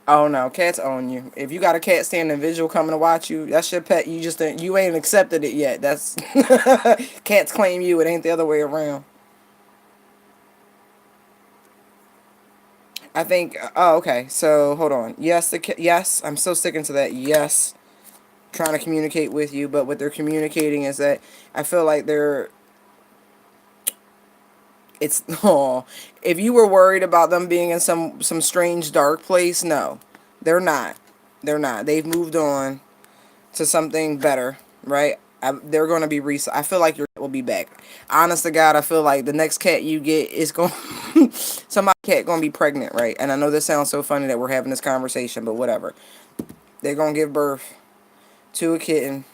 Oh no, cats own you. If you got a cat standing visual coming to watch you, that's your pet. You ain't accepted it yet. That's cats claim you. It ain't the other way around. I think. Oh, okay. So hold on. Yes, yes. I'm still sticking to that. Yes, trying to communicate with you, but what they're communicating is that I feel like they're. It's oh, if you were worried about them being in some strange dark place, no, they're not. They're not. They've moved on to something better, right? They're going to be I feel like your cat will be back. Honest to God, I feel like the next cat you get is going somebody cat going to be pregnant, right? And I know this sounds so funny that we're having this conversation, but whatever. They're going to give birth to a kitten,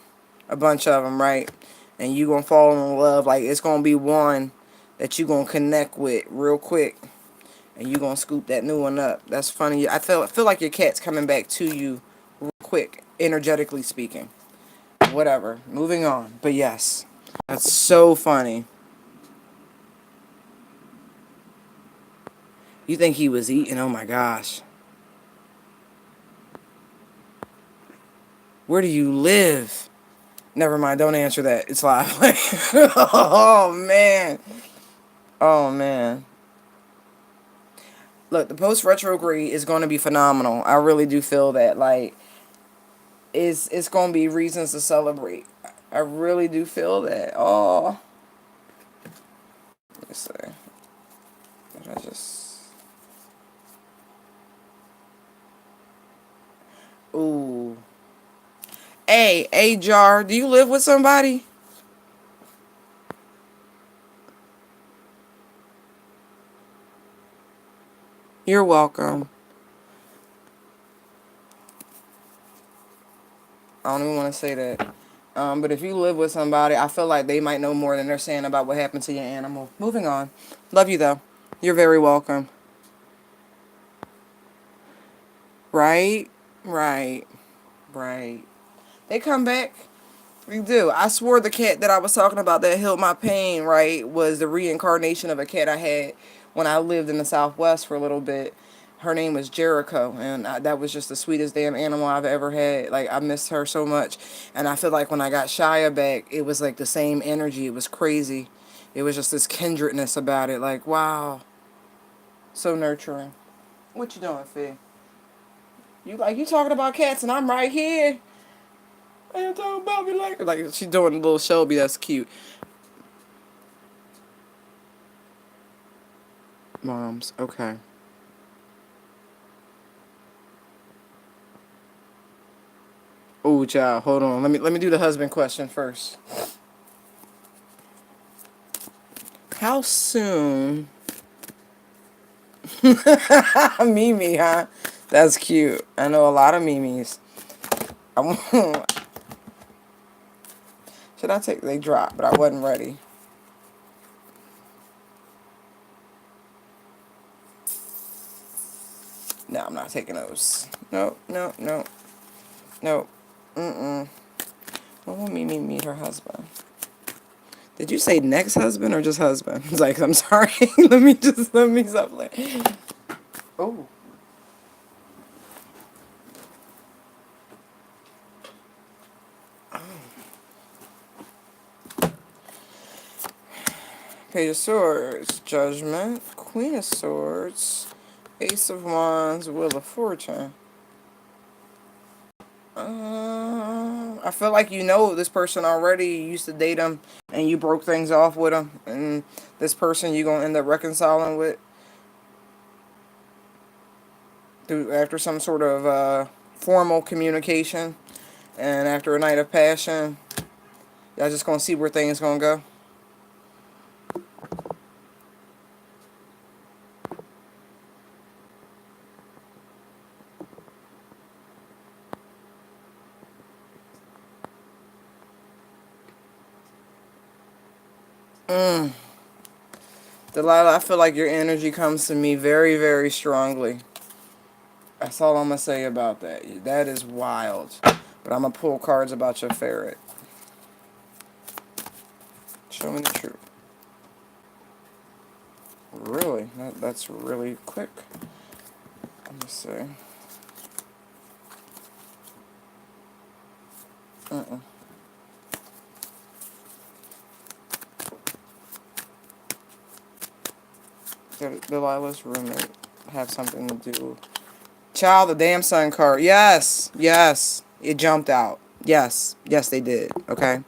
a bunch of them, right? And you going to fall in love. Like, it's going to be one that you going to connect with real quick. And you going to scoop that new one up. That's funny. I feel like your cat's coming back to you real quick, energetically speaking. Whatever. Moving on. But yes. That's so funny. You think he was eating? Oh my gosh. Where do you live? Never mind. Don't answer that. It's live. Oh man. Oh man. Look, the post retrograde is going to be phenomenal. I really do feel that. Like, it's going to be reasons to celebrate. I really do feel that. Oh. Let me see. Did I just... Ooh. Hey, Jar, do you live with somebody? You're welcome. I don't even want to say that. But if you live with somebody, I feel like they might know more than they're saying about what happened to your animal. Moving on. Love you, though. You're very welcome. Right? Right. Right. They come back. We do. I swore the cat that I was talking about that healed my pain, right, was the reincarnation of a cat I had when I lived in the Southwest for a little bit. Her name was Jericho, and that was just the sweetest damn animal I've ever had. Like, I missed her so much. And I feel like when I got Shia back, it was like the same energy. It was crazy. It was just this kindredness about it. Like, wow. So nurturing. What you doing, Fee? You talking about cats and I'm right here. Why you talking about me like she's doing a little Shelby. That's cute. Moms, okay. Oh, child, hold on. Let me do the husband question first. How soon? Mimi, huh? That's cute. I know a lot of Mimis. Should I take? They dropped, but I wasn't ready. No, I'm not taking those. No, no, no, no. Mm-mm. When will Mimi meet her husband? Did you say next husband or just husband? It's like, I'm sorry. Let me stop playing. Oh. Page of Swords, Judgment, Queen of Swords, Ace of Wands, Wheel of Fortune. I feel like you know this person already. You used to date them, and you broke things off with them, and this person you're gonna end up reconciling with through after some sort of formal communication, and after a night of passion, y'all just gonna see where things gonna go. Mm. Delilah, I feel like your energy comes to me very, very strongly. That's all I'm going to say about that. That is wild. But I'm going to pull cards about your ferret. Show me the truth. Really? That's really quick. Let me see. Uh-uh. Delilah's roommate have something to do. Child, the damn sun card. Yes. Yes. It jumped out. Yes. Yes, they did. Okay.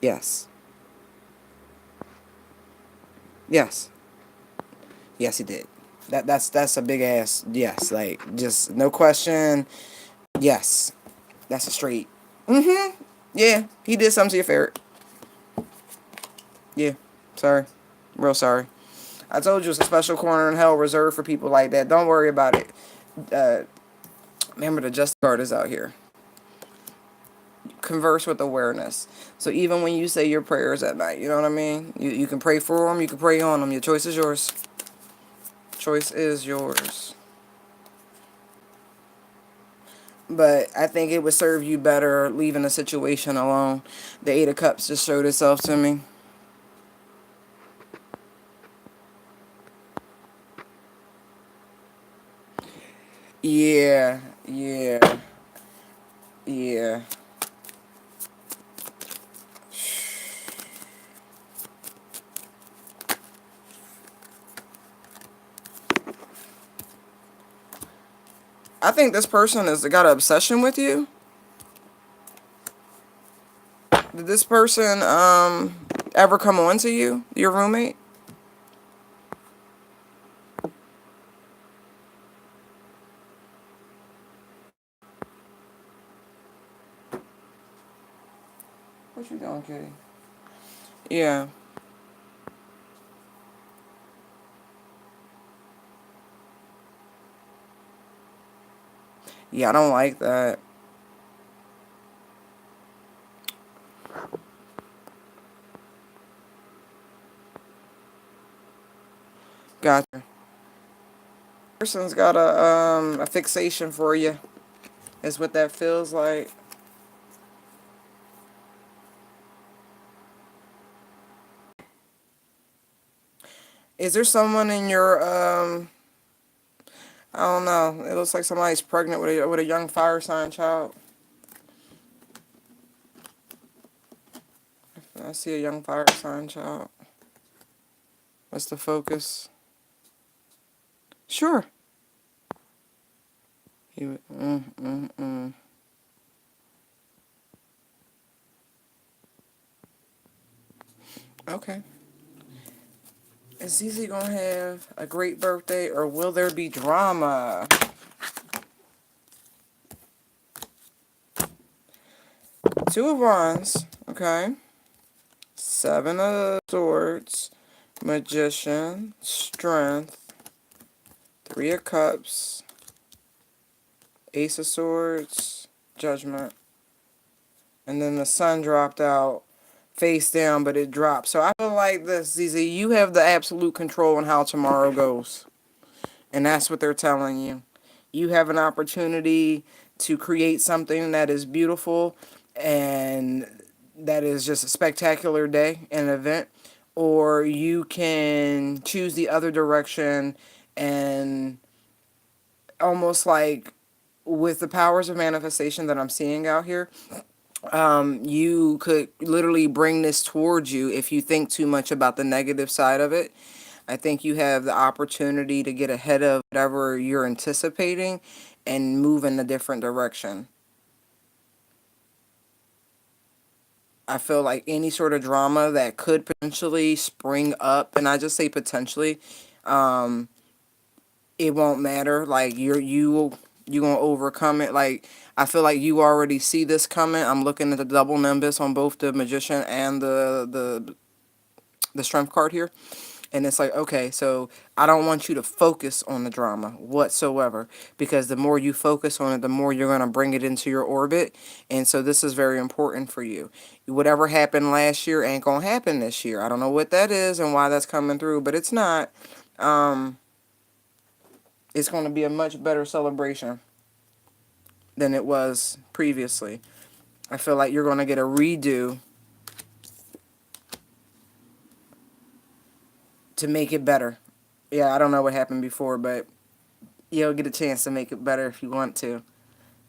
Yes. Yes. Yes, he did. That's a big ass yes. Like, just no question. Yes. That's a straight. Mm-hmm. Yeah. He did something to your ferret. Yeah. Sorry. Real sorry. I told you it's a special corner in hell reserved for people like that. Don't worry about it. Uh, remember the justice card is out here. Converse with awareness. So even when you say your prayers at night, you know what I mean? You can pray for them, you can pray on them. Your choice is yours. Choice is yours. But I think it would serve you better leaving the situation alone. The Eight of Cups just showed itself to me. Yeah, yeah, yeah. I think this person has got an obsession with you. Did this person ever come on to you, your roommate? What you doing, kitty? Yeah. Yeah, I don't like that. Gotcha. Person's got a fixation for you. Is what that feels like. Is there someone in your I don't know. It looks like somebody's pregnant with a young fire sign child. I see a young fire sign child. What's the focus? Sure. Mm. Okay. Is Zizi gonna have a great birthday, or will there be drama? Two of Wands. Okay. Seven of Swords. Magician. Strength. Three of Cups. Ace of Swords. Judgment. And then the sun dropped out face down, but it dropped. So I feel like this, ZZ, you have the absolute control on how tomorrow goes. And that's what they're telling you. You have an opportunity to create something that is beautiful and that is just a spectacular day, an event. Or you can choose the other direction and almost like with the powers of manifestation that I'm seeing out here, you could literally bring this towards you if you think too much about the negative side of it. I think you have the opportunity to get ahead of whatever you're anticipating and move in a different direction. I feel like any sort of drama that could potentially spring up, and I just say potentially, um, it won't matter. Like you gonna overcome it. Like I feel like you already see this coming. I'm looking at the double nimbus on both the magician and the strength card here. And it's like, okay, so I don't want you to focus on the drama whatsoever, because the more you focus on it, the more you're going to bring it into your orbit. And so this is very important for you. Whatever happened last year ain't going to happen this year. I don't know what that is and why that's coming through, but it's not. It's going to be a much better celebration than it was previously. I feel like you're going to get a redo to make it better. Yeah, I don't know what happened before, but you'll get a chance to make it better if you want to.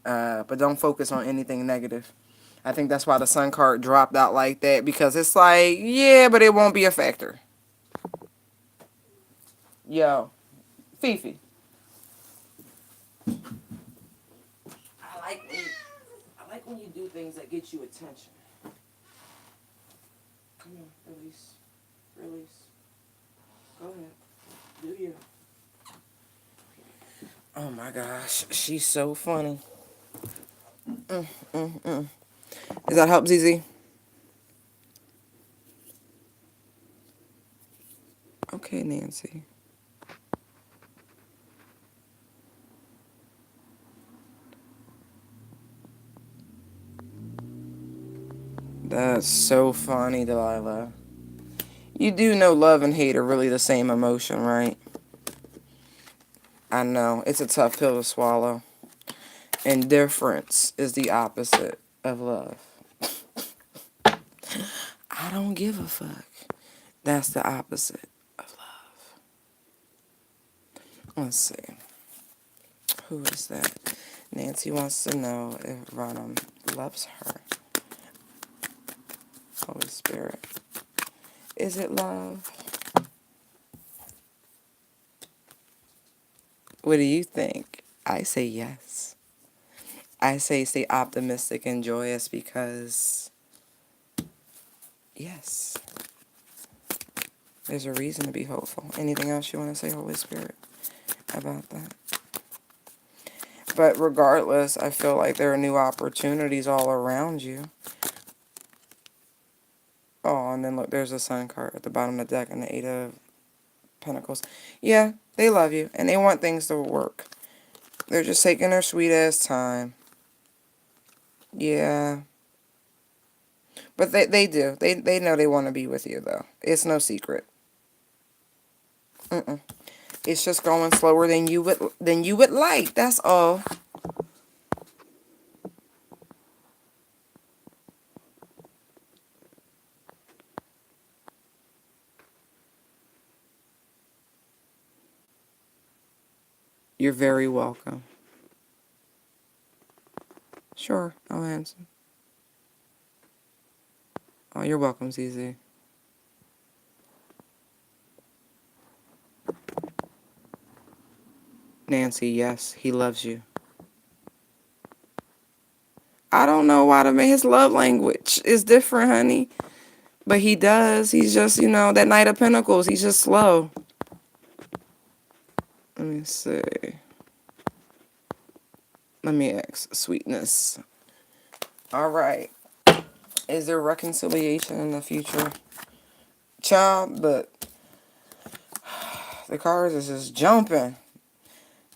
But don't focus on anything negative. I think that's why the sun card dropped out like that, because it's like, yeah, but it won't be a factor. Yo, Fifi. I like when you do things that get you attention. Come on, release. Release. Go ahead. Do you. Oh my gosh, she's so funny. Does that help, ZZ? Okay, Nancy. That's so funny, Delilah. You do know love and hate are really the same emotion, right? I know. It's a tough pill to swallow. Indifference is the opposite of love. I don't give a fuck. That's the opposite of love. Let's see. Who is that? Nancy wants to know if Ronham loves her. Holy Spirit. Is it love? What do you think? I say yes. I say stay optimistic and joyous because, yes, there's a reason to be hopeful. Anything else you want to say, Holy Spirit, about that? But regardless, I feel like there are new opportunities all around you. Oh, and then look, there's a sun card at the bottom of the deck and the Eight of Pentacles. Yeah, they love you, and they want things to work. They're just taking their sweet-ass time. Yeah. But they do. They know they want to be with you, though. It's no secret. It's just going slower than you would like. That's all. You're very welcome. Sure, I'll answer. Oh, you're welcome, ZZ. Nancy, yes, he loves you. I don't know why his love language is different, honey. But he does. He's just, that Knight of Pentacles. He's just slow. Let me see. Let me ask. Sweetness. All right. Is there reconciliation in the future? Child, but the cards is just jumping.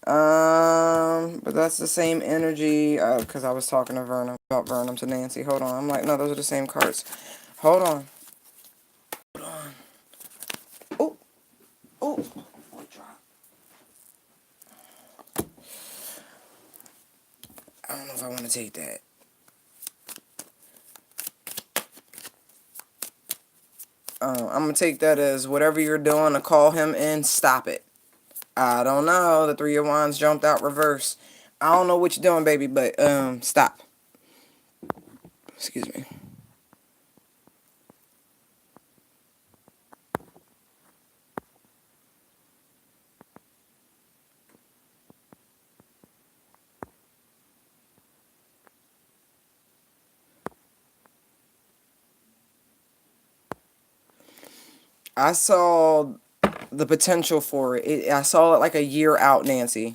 But that's the same energy, because I was talking to about Vernum to Nancy. Hold on. I'm like, no, those are the same cards. Hold on. Hold on. Oh. Oh. What drop? I don't know if I want to take that. I'm going to take that as whatever you're doing to call him in, stop it. I don't know. The Three of Wands jumped out reverse. I don't know what you're doing, baby, but stop. Excuse me. I saw the potential for it. I saw it like a year out, Nancy.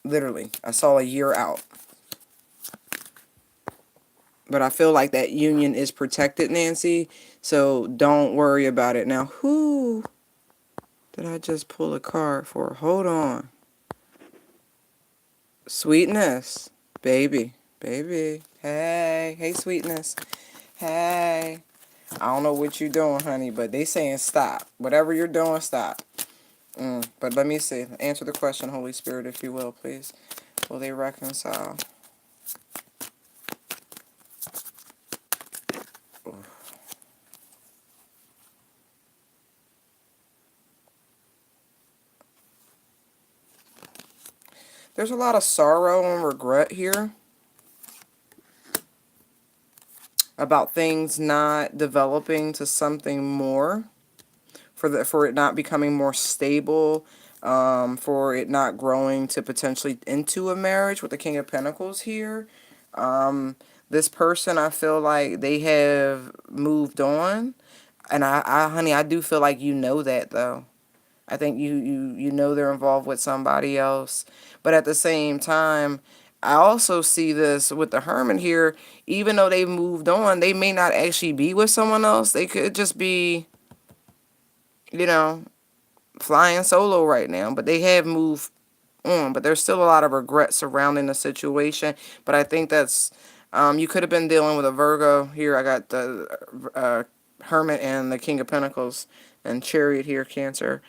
Literally. I saw a year out. But I feel like that union is protected, Nancy. So don't worry about it. Now, who did I just pull a card for? Hold on. Sweetness. Baby. Baby. Hey. Hey, Sweetness. Hey. I don't know what you're doing, honey, but they saying stop. Whatever you're doing, stop. But let me see. Answer the question, Holy Spirit, if you will, please. Will they reconcile? There's a lot of sorrow and regret here about things not developing to something more, for it not becoming more stable, for it not growing to potentially into a marriage with the King of Pentacles here. This person, I feel like they have moved on, and honey, I do feel like you know that though. I think you know they're involved with somebody else. But at the same time, I also see this with the Hermit here. Even though they've moved on, they may not actually be with someone else. They could just be, you know, flying solo right now. But they have moved on. But there's still a lot of regret surrounding the situation. But I think that's, you could have been dealing with a Virgo here. I got the Hermit and the King of Pentacles and Chariot here, Cancer.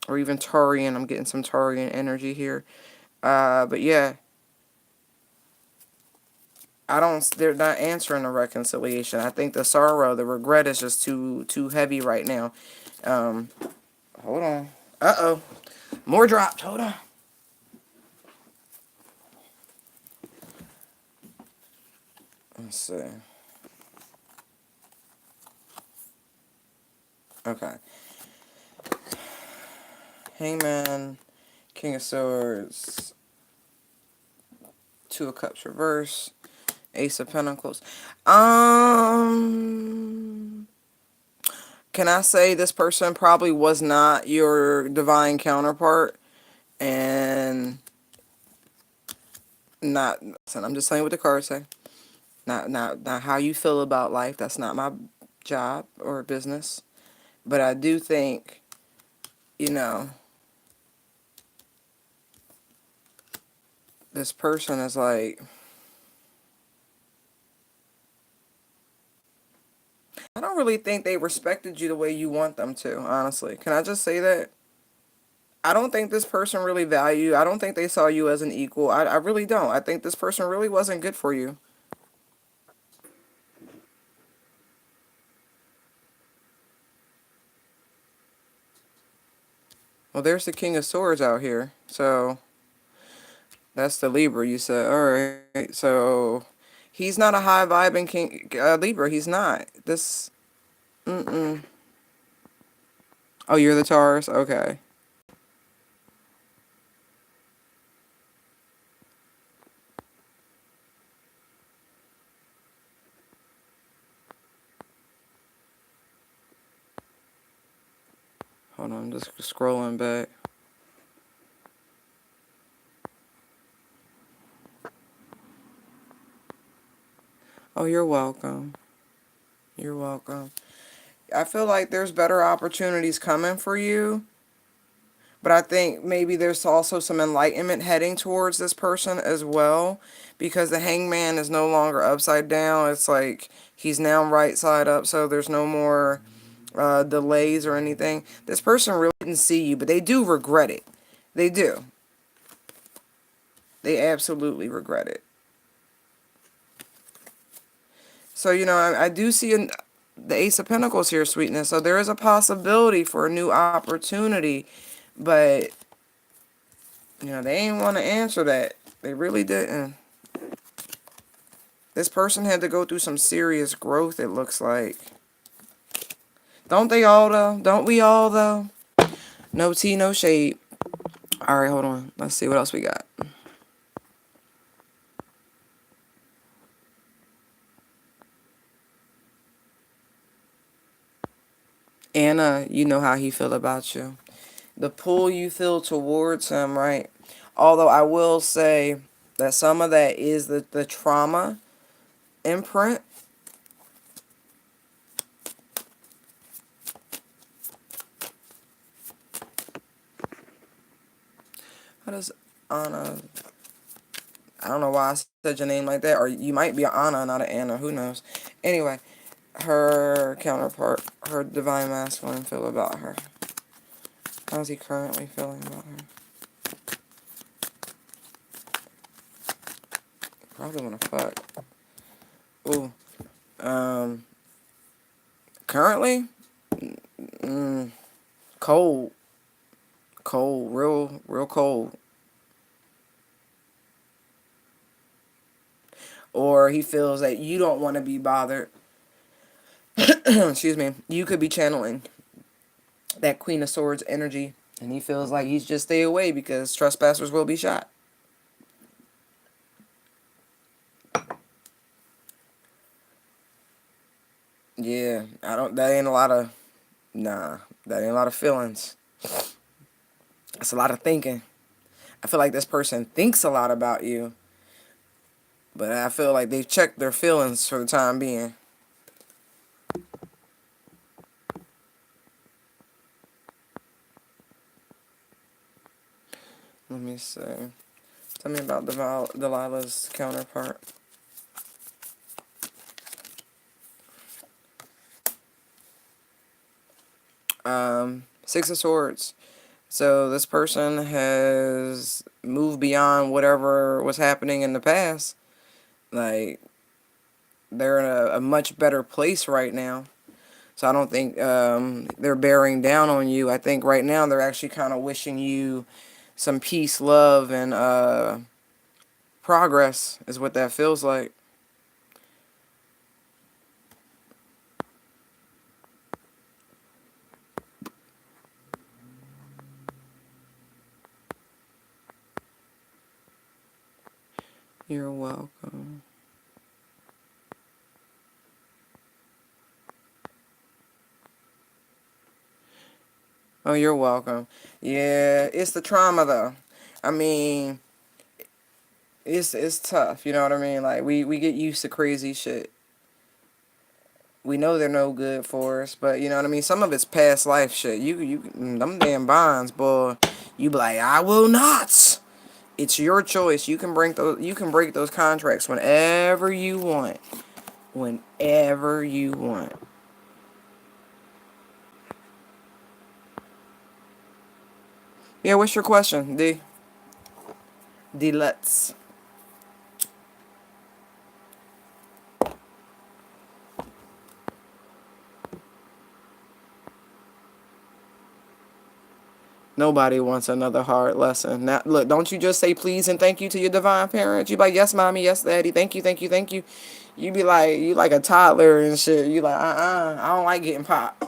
Or even Taurian. I'm getting some Taurian energy here. But yeah, they're not answering the reconciliation. I think the sorrow, the regret is just too heavy right now. Hold on. Uh-oh. More dropped. Hold on. Let's see. Okay. Hangman, King of Swords, Two of Cups reverse, Ace of Pentacles. Can I say this person probably was not your divine counterpart, and not, listen, I'm just saying what the cards say. Not how you feel about life. That's not my job or business. But I do think, you know, this person is like, I don't really think they respected you the way you want them to, honestly. Can I just say that? I don't think this person really valued you. I don't think they saw you as an equal. I really don't. I think this person really wasn't good for you. Well, there's the King of Swords out here. So, that's the Libra, you said. Alright, so he's not a high vibing King Libra. He's not. This, oh, you're the Taurus? Okay. Hold on, I'm just scrolling back. Oh, you're welcome. You're welcome. I feel like there's better opportunities coming for you. But I think maybe there's also some enlightenment heading towards this person as well. Because the Hangman is no longer upside down. It's like he's now right side up. So there's no more delays or anything. This person really didn't see you. But they do regret it. They do. They absolutely regret it. So, you know, I do see the Ace of Pentacles here, Sweetness. So there is a possibility for a new opportunity. But, you know, they ain't want to answer that. They really didn't. This person had to go through some serious growth, it looks like. Don't they all, though? Don't we all, though? No tea, no shade. All right, hold on. Let's see what else we got. Anna, you know how he feel about you. The pull you feel towards him, right? Although I will say that some of that is the trauma imprint. How does Anna... I don't know why I said your name like that. Or you might be an Anna, not an Anna. Who knows? Anyway, her counterpart, her divine masculine, feel about her. How's he currently feeling about her? Probably wanna fuck. Ooh. Currently, cold. Cold. Real cold. Or he feels that you don't want to be bothered. Excuse me. You could be channeling that Queen of Swords energy, and he feels like he's just stay away because trespassers will be shot. Yeah, that ain't a lot of, nah, that ain't a lot of feelings. It's a lot of thinking. I feel like this person thinks a lot about you, but I feel like they've checked their feelings for the time being. Let me see. Tell me about Delilah's counterpart. Six of Swords. So this person has moved beyond whatever was happening in the past. Like, they're in a much better place right now. So I don't think they're bearing down on you. I think right now they're actually kind of wishing you some peace, love, and progress is what that feels like. You're welcome. Oh, you're welcome. Yeah, it's the trauma though. I mean, it's tough, you know what I mean? Like we get used to crazy shit. We know they're no good for us, but you know what I mean? Some of it's past life shit. Them damn bonds, boy. You be like, I will not. It's your choice. You can break those contracts whenever you want. Whenever you want. Yeah, what's your question, D? D Lutz. Nobody wants another hard lesson. Now, look, don't you just say please and thank you to your divine parents? You be like, yes, mommy, yes, daddy, thank you, thank you, thank you. You be like, you like a toddler and shit. You like, I don't like getting popped.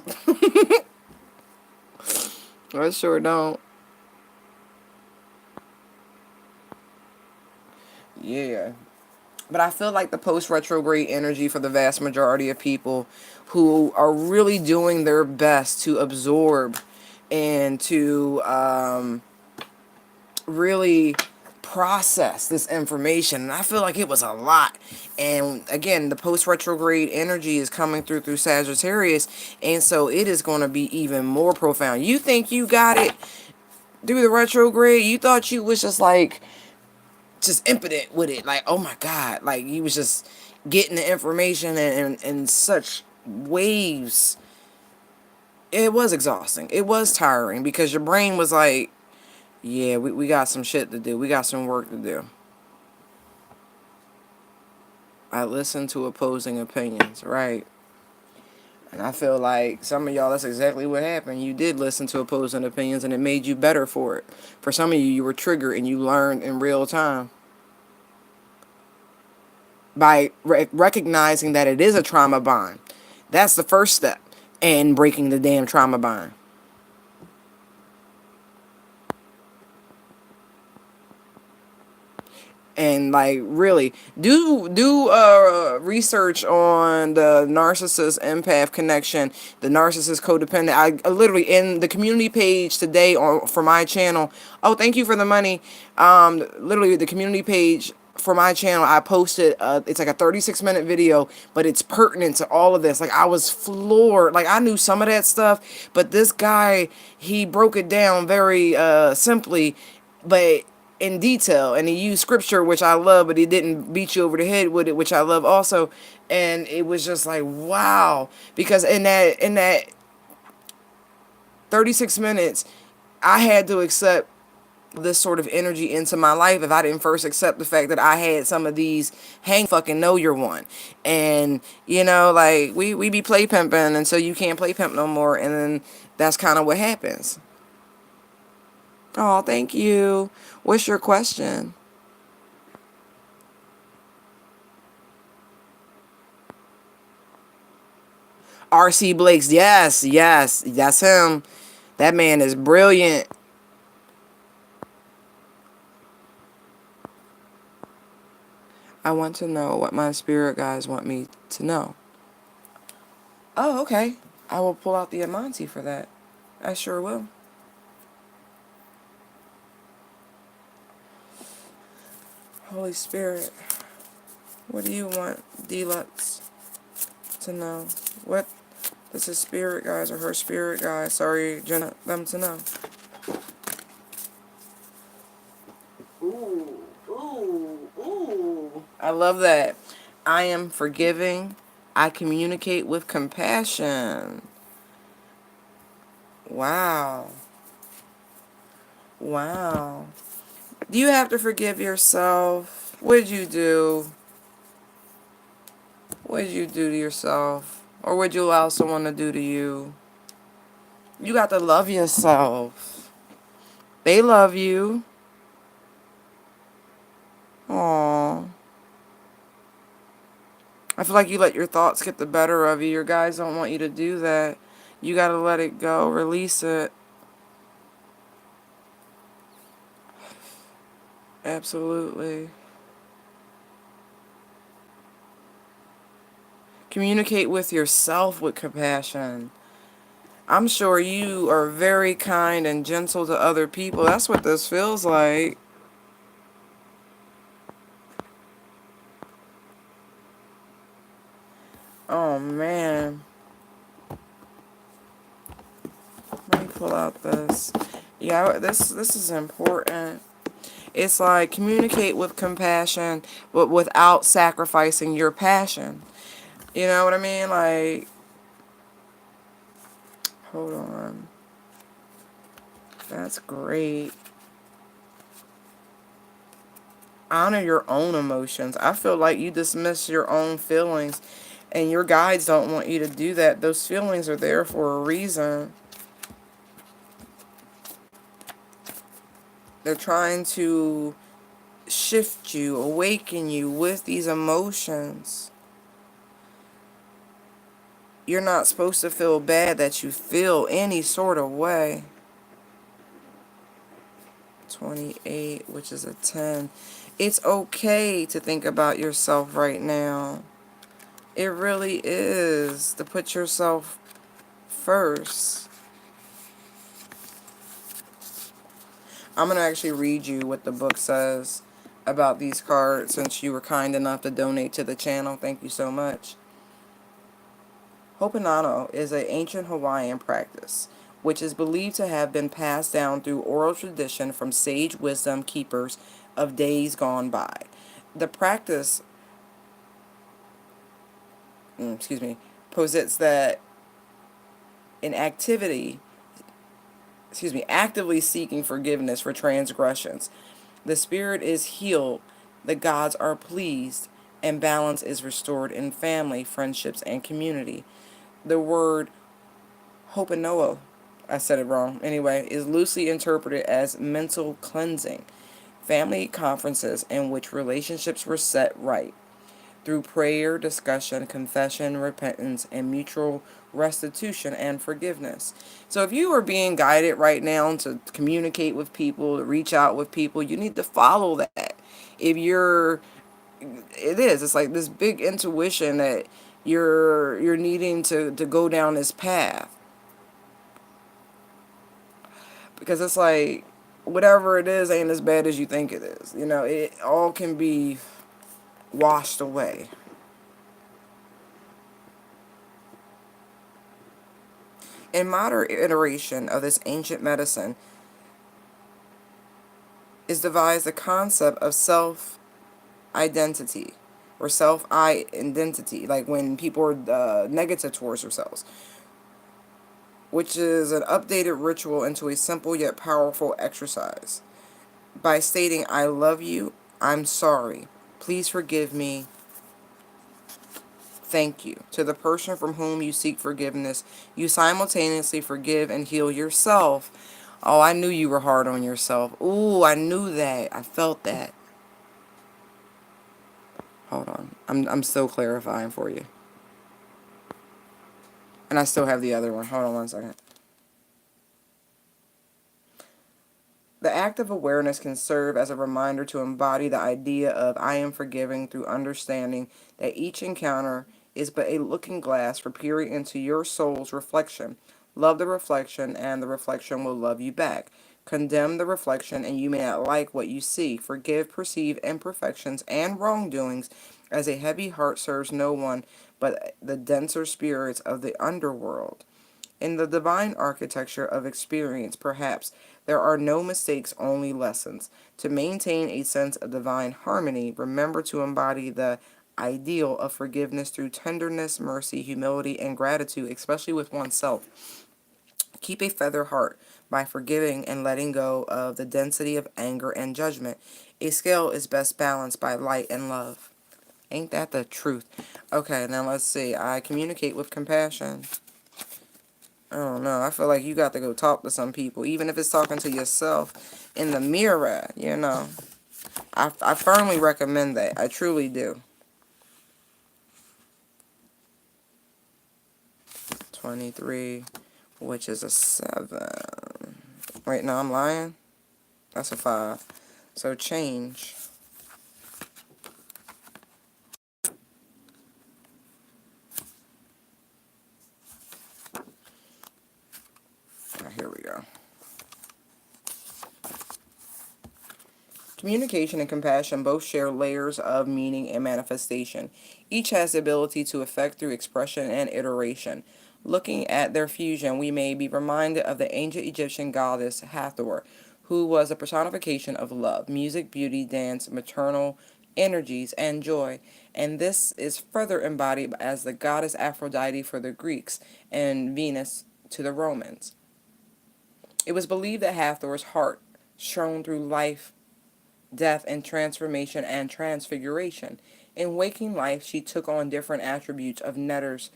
I sure don't. Yeah. But I feel like the post-retrograde energy for the vast majority of people who are really doing their best to absorb and to really process this information. And I feel like it was a lot. And again, the post-retrograde energy is coming through Sagittarius. And so it is going to be even more profound. You think you got it through the retrograde? You thought you was just impotent with it, like, oh my god, like you was just getting the information and such waves. It was exhausting, it was tiring, because your brain was like, yeah, we got some shit to do, we got some work to do. I listened to opposing opinions, right? And I feel like some of y'all, that's exactly what happened. You did listen to opposing opinions and it made you better for it. For some of you, you were triggered and you learned in real time by recognizing that it is a trauma bond. That's the first step in breaking the damn trauma bond. And like, really do research on the narcissist empath connection, the narcissist codependent. I literally, in the community page today on for my channel. Oh, thank you for the money. Literally the community page for my channel, I posted, it's like a 36-minute video, but it's pertinent to all of this. Like, I was floored. Like, I knew some of that stuff, but this guy, he broke it down very simply, but in detail. And he used scripture, which I love, but he didn't beat you over the head with it, which I love also. And it was just like, wow. Because in that 36 minutes, I had to accept this sort of energy into my life if I didn't first accept the fact that I had some of these hang fucking know you're one. And you know, like we be play pimping until you can't play pimp no more, and then that's kind of what happens. Oh, thank you. What's your question? R.C. Blake's, yes, yes, that's him. That man is brilliant. I want to know what my spirit guides want me to know. Oh, okay. I will pull out the Amonte for that. I sure will. Holy Spirit, what do you want Deluxe to know? What does his spirit guides or her spirit guides, sorry, Jenna, them to know? Ooh, ooh, ooh. I love that. I am forgiving. I communicate with compassion. Wow. Wow. Do you have to forgive yourself? What did you do? What did you do to yourself? Or would you allow someone to do to you? You got to love yourself. They love you. Aww. I feel like you let your thoughts get the better of you. Your guys don't want you to do that. You got to let it go. Release it. Absolutely. Communicate with yourself with compassion. I'm sure you are very kind and gentle to other people. That's what this feels like. Oh, man. Let me pull out this. Yeah, this is important. It's like communicate with compassion, but without sacrificing your passion. You know what I mean? Like, hold on. That's great. Honor your own emotions. I feel like you dismiss your own feelings, and your guides don't want you to do that. Those feelings are there for a reason. They're trying to shift you, awaken you with these emotions. You're not supposed to feel bad that you feel any sort of way. 28, which is a 10. It's okay to think about yourself right now. It really is, to put yourself first. I'm going to actually read you what the book says about these cards since you were kind enough to donate to the channel. Thank you so much. Ho'oponopono is an ancient Hawaiian practice, which is believed to have been passed down through oral tradition from sage wisdom keepers of days gone by. The practice, posits that an actively seeking forgiveness for transgressions. The spirit is healed, the gods are pleased, and balance is restored in family, friendships, and community. The word Ho'oponopono, I said it wrong anyway, is loosely interpreted as mental cleansing. Family conferences in which relationships were set right through prayer, discussion, confession, repentance, and mutual restitution and forgiveness. So if you are being guided right now to communicate with people, to reach out with people, you need to follow that. If you're, it's like this big intuition that you're needing to go down this path. Because it's like whatever it is ain't as bad as you think it is. You know, it all can be washed away. In modern iteration of this ancient medicine is devised the concept of self-identity or self-identity, like when people are negative towards themselves, which is an updated ritual into a simple yet powerful exercise. By stating, I love you, I'm sorry, please forgive me, thank you, to the person from whom you seek forgiveness, you simultaneously forgive and heal yourself. Oh, I knew you were hard on yourself. Ooh, I knew that. I felt that. Hold on. I'm still clarifying for you. And I still have the other one. Hold on one second. The act of awareness can serve as a reminder to embody the idea of I am forgiving through understanding that each encounter is but a looking glass for peering into your soul's reflection. Love the reflection, and the reflection will love you back. Condemn the reflection, and you may not like what you see. Forgive perceived imperfections and wrongdoings, as a heavy heart serves no one but the denser spirits of the underworld. In the divine architecture of experience, perhaps, there are no mistakes, only lessons. To maintain a sense of divine harmony, remember to embody the ideal of forgiveness through tenderness, mercy, humility, and gratitude, especially with oneself. Keep a feather heart by forgiving and letting go of the density of anger and judgment. A scale is best balanced by light and love. Ain't that the truth? Okay, now let's see. I communicate with compassion. I don't know. I feel like you got to go talk to some people, even if it's talking to yourself in the mirror, you know. I firmly recommend that. I truly do. 23, which is a 7. Wait, no, I'm lying. That's a 5. So change. Here we go. Communication and compassion both share layers of meaning and manifestation. Each has the ability to affect through expression and iteration. Looking at their fusion, we may be reminded of the ancient Egyptian goddess Hathor, who was a personification of love, music, beauty, dance, maternal energies, and joy. And this is further embodied as the goddess Aphrodite for the Greeks and Venus to the Romans. It was believed that Hathor's heart shone through life, death, and transformation and transfiguration. In waking life, she took on different attributes of netters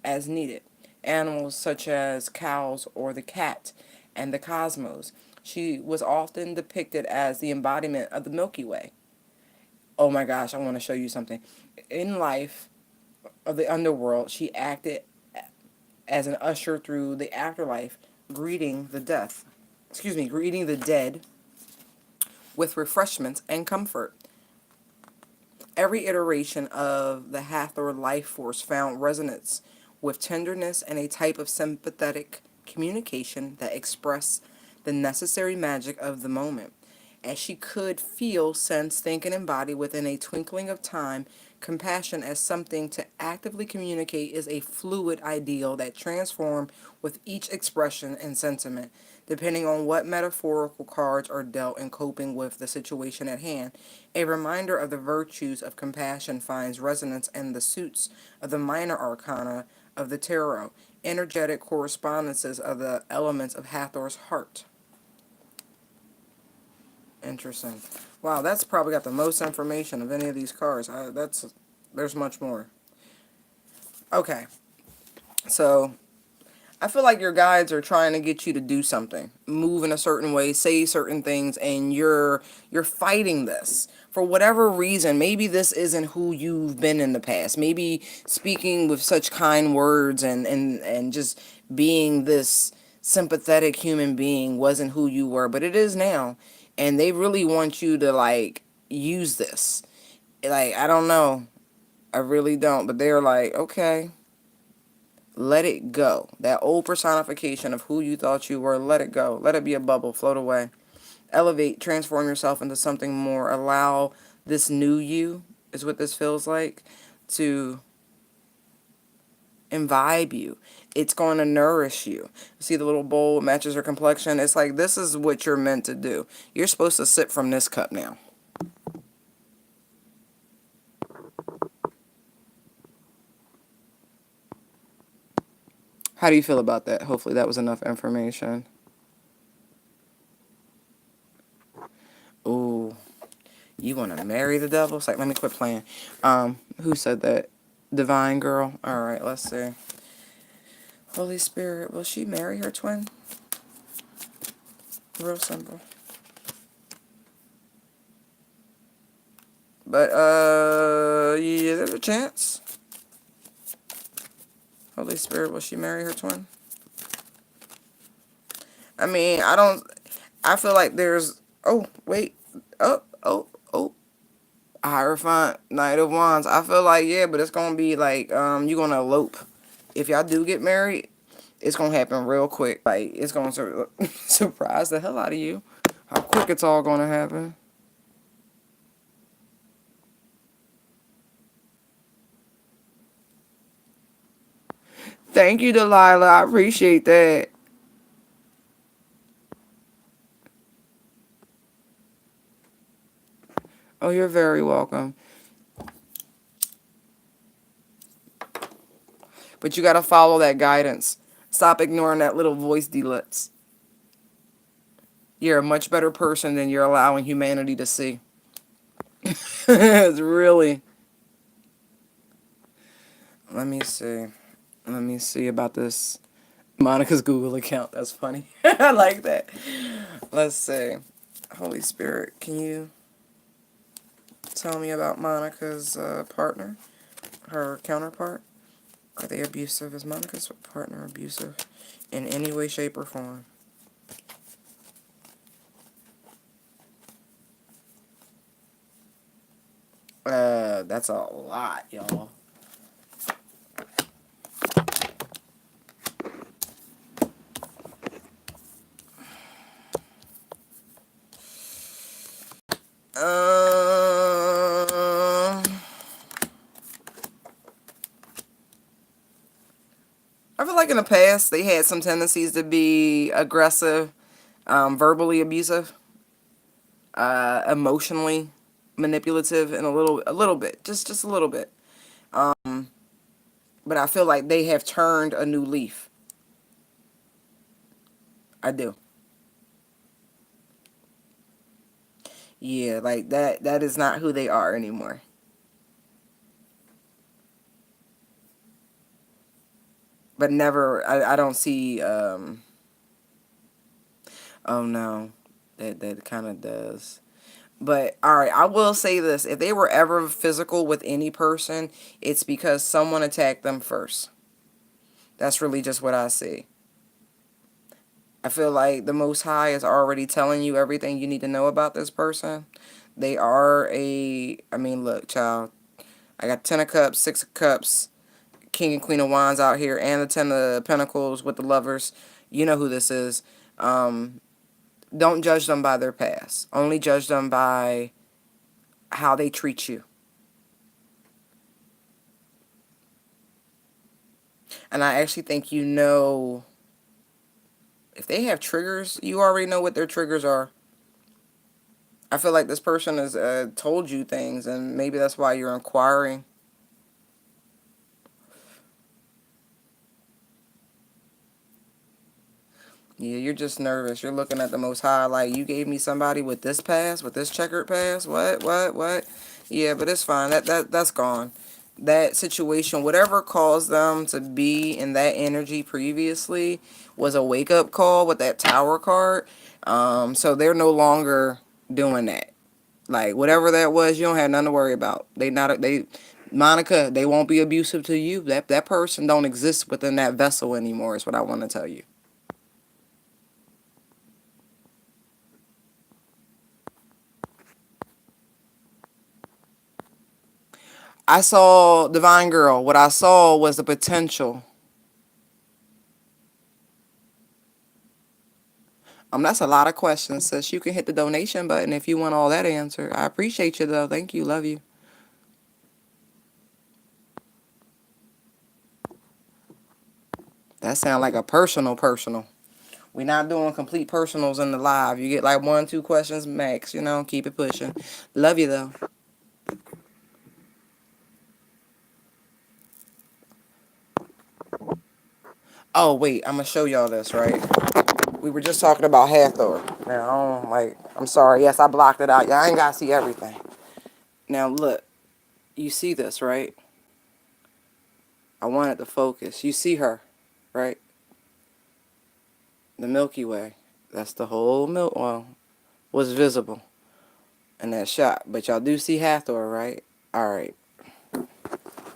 as needed. Animals such as cows or the cat and the cosmos. She was often depicted as the embodiment of the Milky Way. Oh my gosh, I want to show you something. In life of the underworld, she acted as an usher through the afterlife, greeting the death. Greeting the dead with refreshments and comfort. Every iteration of the Hathor life force found resonance with tenderness and a type of sympathetic communication that expressed the necessary magic of the moment. As she could feel, sense, think, and embody within a twinkling of time, compassion as something to actively communicate is a fluid ideal that transforms with each expression and sentiment, depending on what metaphorical cards are dealt in coping with the situation at hand. A reminder of the virtues of compassion finds resonance in the suits of the minor arcana of the tarot, energetic correspondences of the elements of Hathor's heart. Interesting. Wow, that's probably got the most information of any of these cards. There's much more. Okay, so I feel like your guides are trying to get you to do something, move in a certain way, say certain things, and you're fighting this for whatever reason. Maybe this isn't who you've been in the past. Maybe speaking with such kind words and just being this sympathetic human being wasn't who you were, but it is now, and they really want you to like use this. Like, I don't know, I really don't, but they're like, okay. Let it go. That old personification of who you thought you were, let it go. Let it be a bubble, float away. Elevate, transform yourself into something more. Allow this new you, is what this feels like, to imbibe you. It's going to nourish you. See the little bowl matches your complexion? It's like, this is what you're meant to do. You're supposed to sip from this cup now. How do you feel about that? Hopefully that was enough information. Ooh, you want to marry the devil? It's like, let me quit playing. Who said that? Divine girl. All right, let's see. Holy Spirit, will she marry her twin? Real simple. But, yeah, there's a chance. Holy Spirit, will she marry her twin? I mean, I feel like there's, oh, wait, oh, Hierophant, Knight of Wands. I feel like, yeah, but it's going to be like, you're going to elope. If y'all do get married, it's going to happen real quick. Like, it's going to surprise the hell out of you. How quick it's all going to happen. Thank you, Delilah. I appreciate that. Oh, you're very welcome. But you got to follow that guidance. Stop ignoring that little voice delets. You're a much better person than you're allowing humanity to see. It's really. Let me see. Let me see about this Monica's Google account. That's funny. I like that. Let's see. Holy Spirit, can you tell me about Monica's partner, her counterpart? Are they abusive? Is Monica's partner abusive in any way, shape, or form? That's a lot, y'all. I feel like in the past they had some tendencies to be aggressive, verbally abusive, emotionally manipulative, and a little bit, just a little bit. But I feel like they have turned a new leaf. I do. Yeah, like that is not who they are anymore. But never, I don't see, oh no, that kind of does. But all right, I will say this: if they were ever physical with any person, it's because someone attacked them first. That's really just what I see. I feel like the Most High is already telling you everything you need to know about this person. They are I mean, look, child, I got 10 of Cups, 6 of Cups, King and Queen of Wands out here, and the 10 of Pentacles with the Lovers. You know who this is. Don't judge them by their past. Only judge them by how they treat you. And I actually think you know, if they have triggers, you already know what their triggers are. I feel like this person has told you things, and maybe that's why you're inquiring. Yeah, you're just nervous. You're looking at the Most High like, you gave me somebody with this past, with this checkered past. What? Yeah, but it's fine. That's gone. That situation, whatever caused them to be in that energy previously, was a wake up call with that Tower card. So they're no longer doing that. Like, whatever that was, you don't have nothing to worry about. Monica, they won't be abusive to you. That person don't exist within that vessel anymore. Is what I want to tell you. I saw Divine Girl. What I saw was the potential That's a lot of questions, sis. You can hit the donation button if you want all that answered. I appreciate you, though. Thank you. Love you. That sound like a personal. We're not doing complete personals in the live. You get like 1, 2 questions max, you know. Keep it pushing. Love you, though. Oh, wait. I'm going to show y'all this, right? We were just talking about Hathor. Now, I'm sorry. Yes, I blocked it out. Y'all ain't got to see everything. Now, look. You see this, right? I wanted to focus. You see her, right? The Milky Way. That's the whole well, was visible in that shot. But y'all do see Hathor, right? Alright.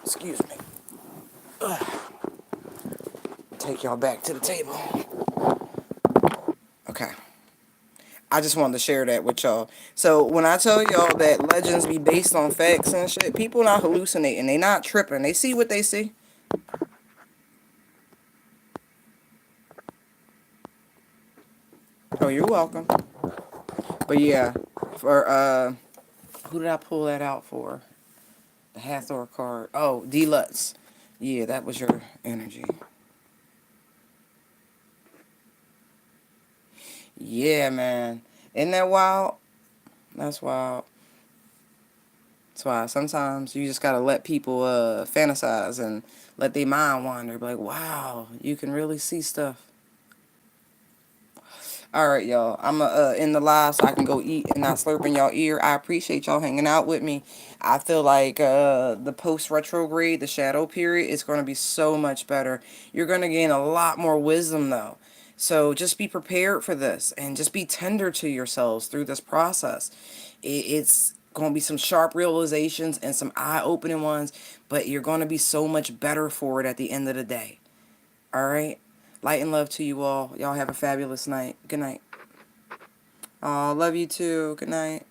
Excuse me. Ugh. Take y'all back to the table. Okay. I just wanted to share that with y'all. So when I tell y'all that legends be based on facts and shit, people not hallucinating. They not tripping. They see what they see. Oh, you're welcome. But yeah, for who did I pull that out for? The Hathor card. Oh, D-Lutz. Yeah, that was your energy. Yeah, man. Isn't that wild? That's wild. That's why sometimes you just gotta let people fantasize and let their mind wander. Be like, wow, you can really see stuff. Alright, y'all. I'm in the live so I can go eat and not slurp in y'all ear. I appreciate y'all hanging out with me. I feel like the post-retrograde, the shadow period, is going to be so much better. You're going to gain a lot more wisdom, though. So just be prepared for this and just be tender to yourselves through this process. It's going to be some sharp realizations and some eye-opening ones, but you're going to be so much better for it at the end of the day. Alright? Light and love to you all. Y'all have a fabulous night. Good night. Oh, love you too. Good night.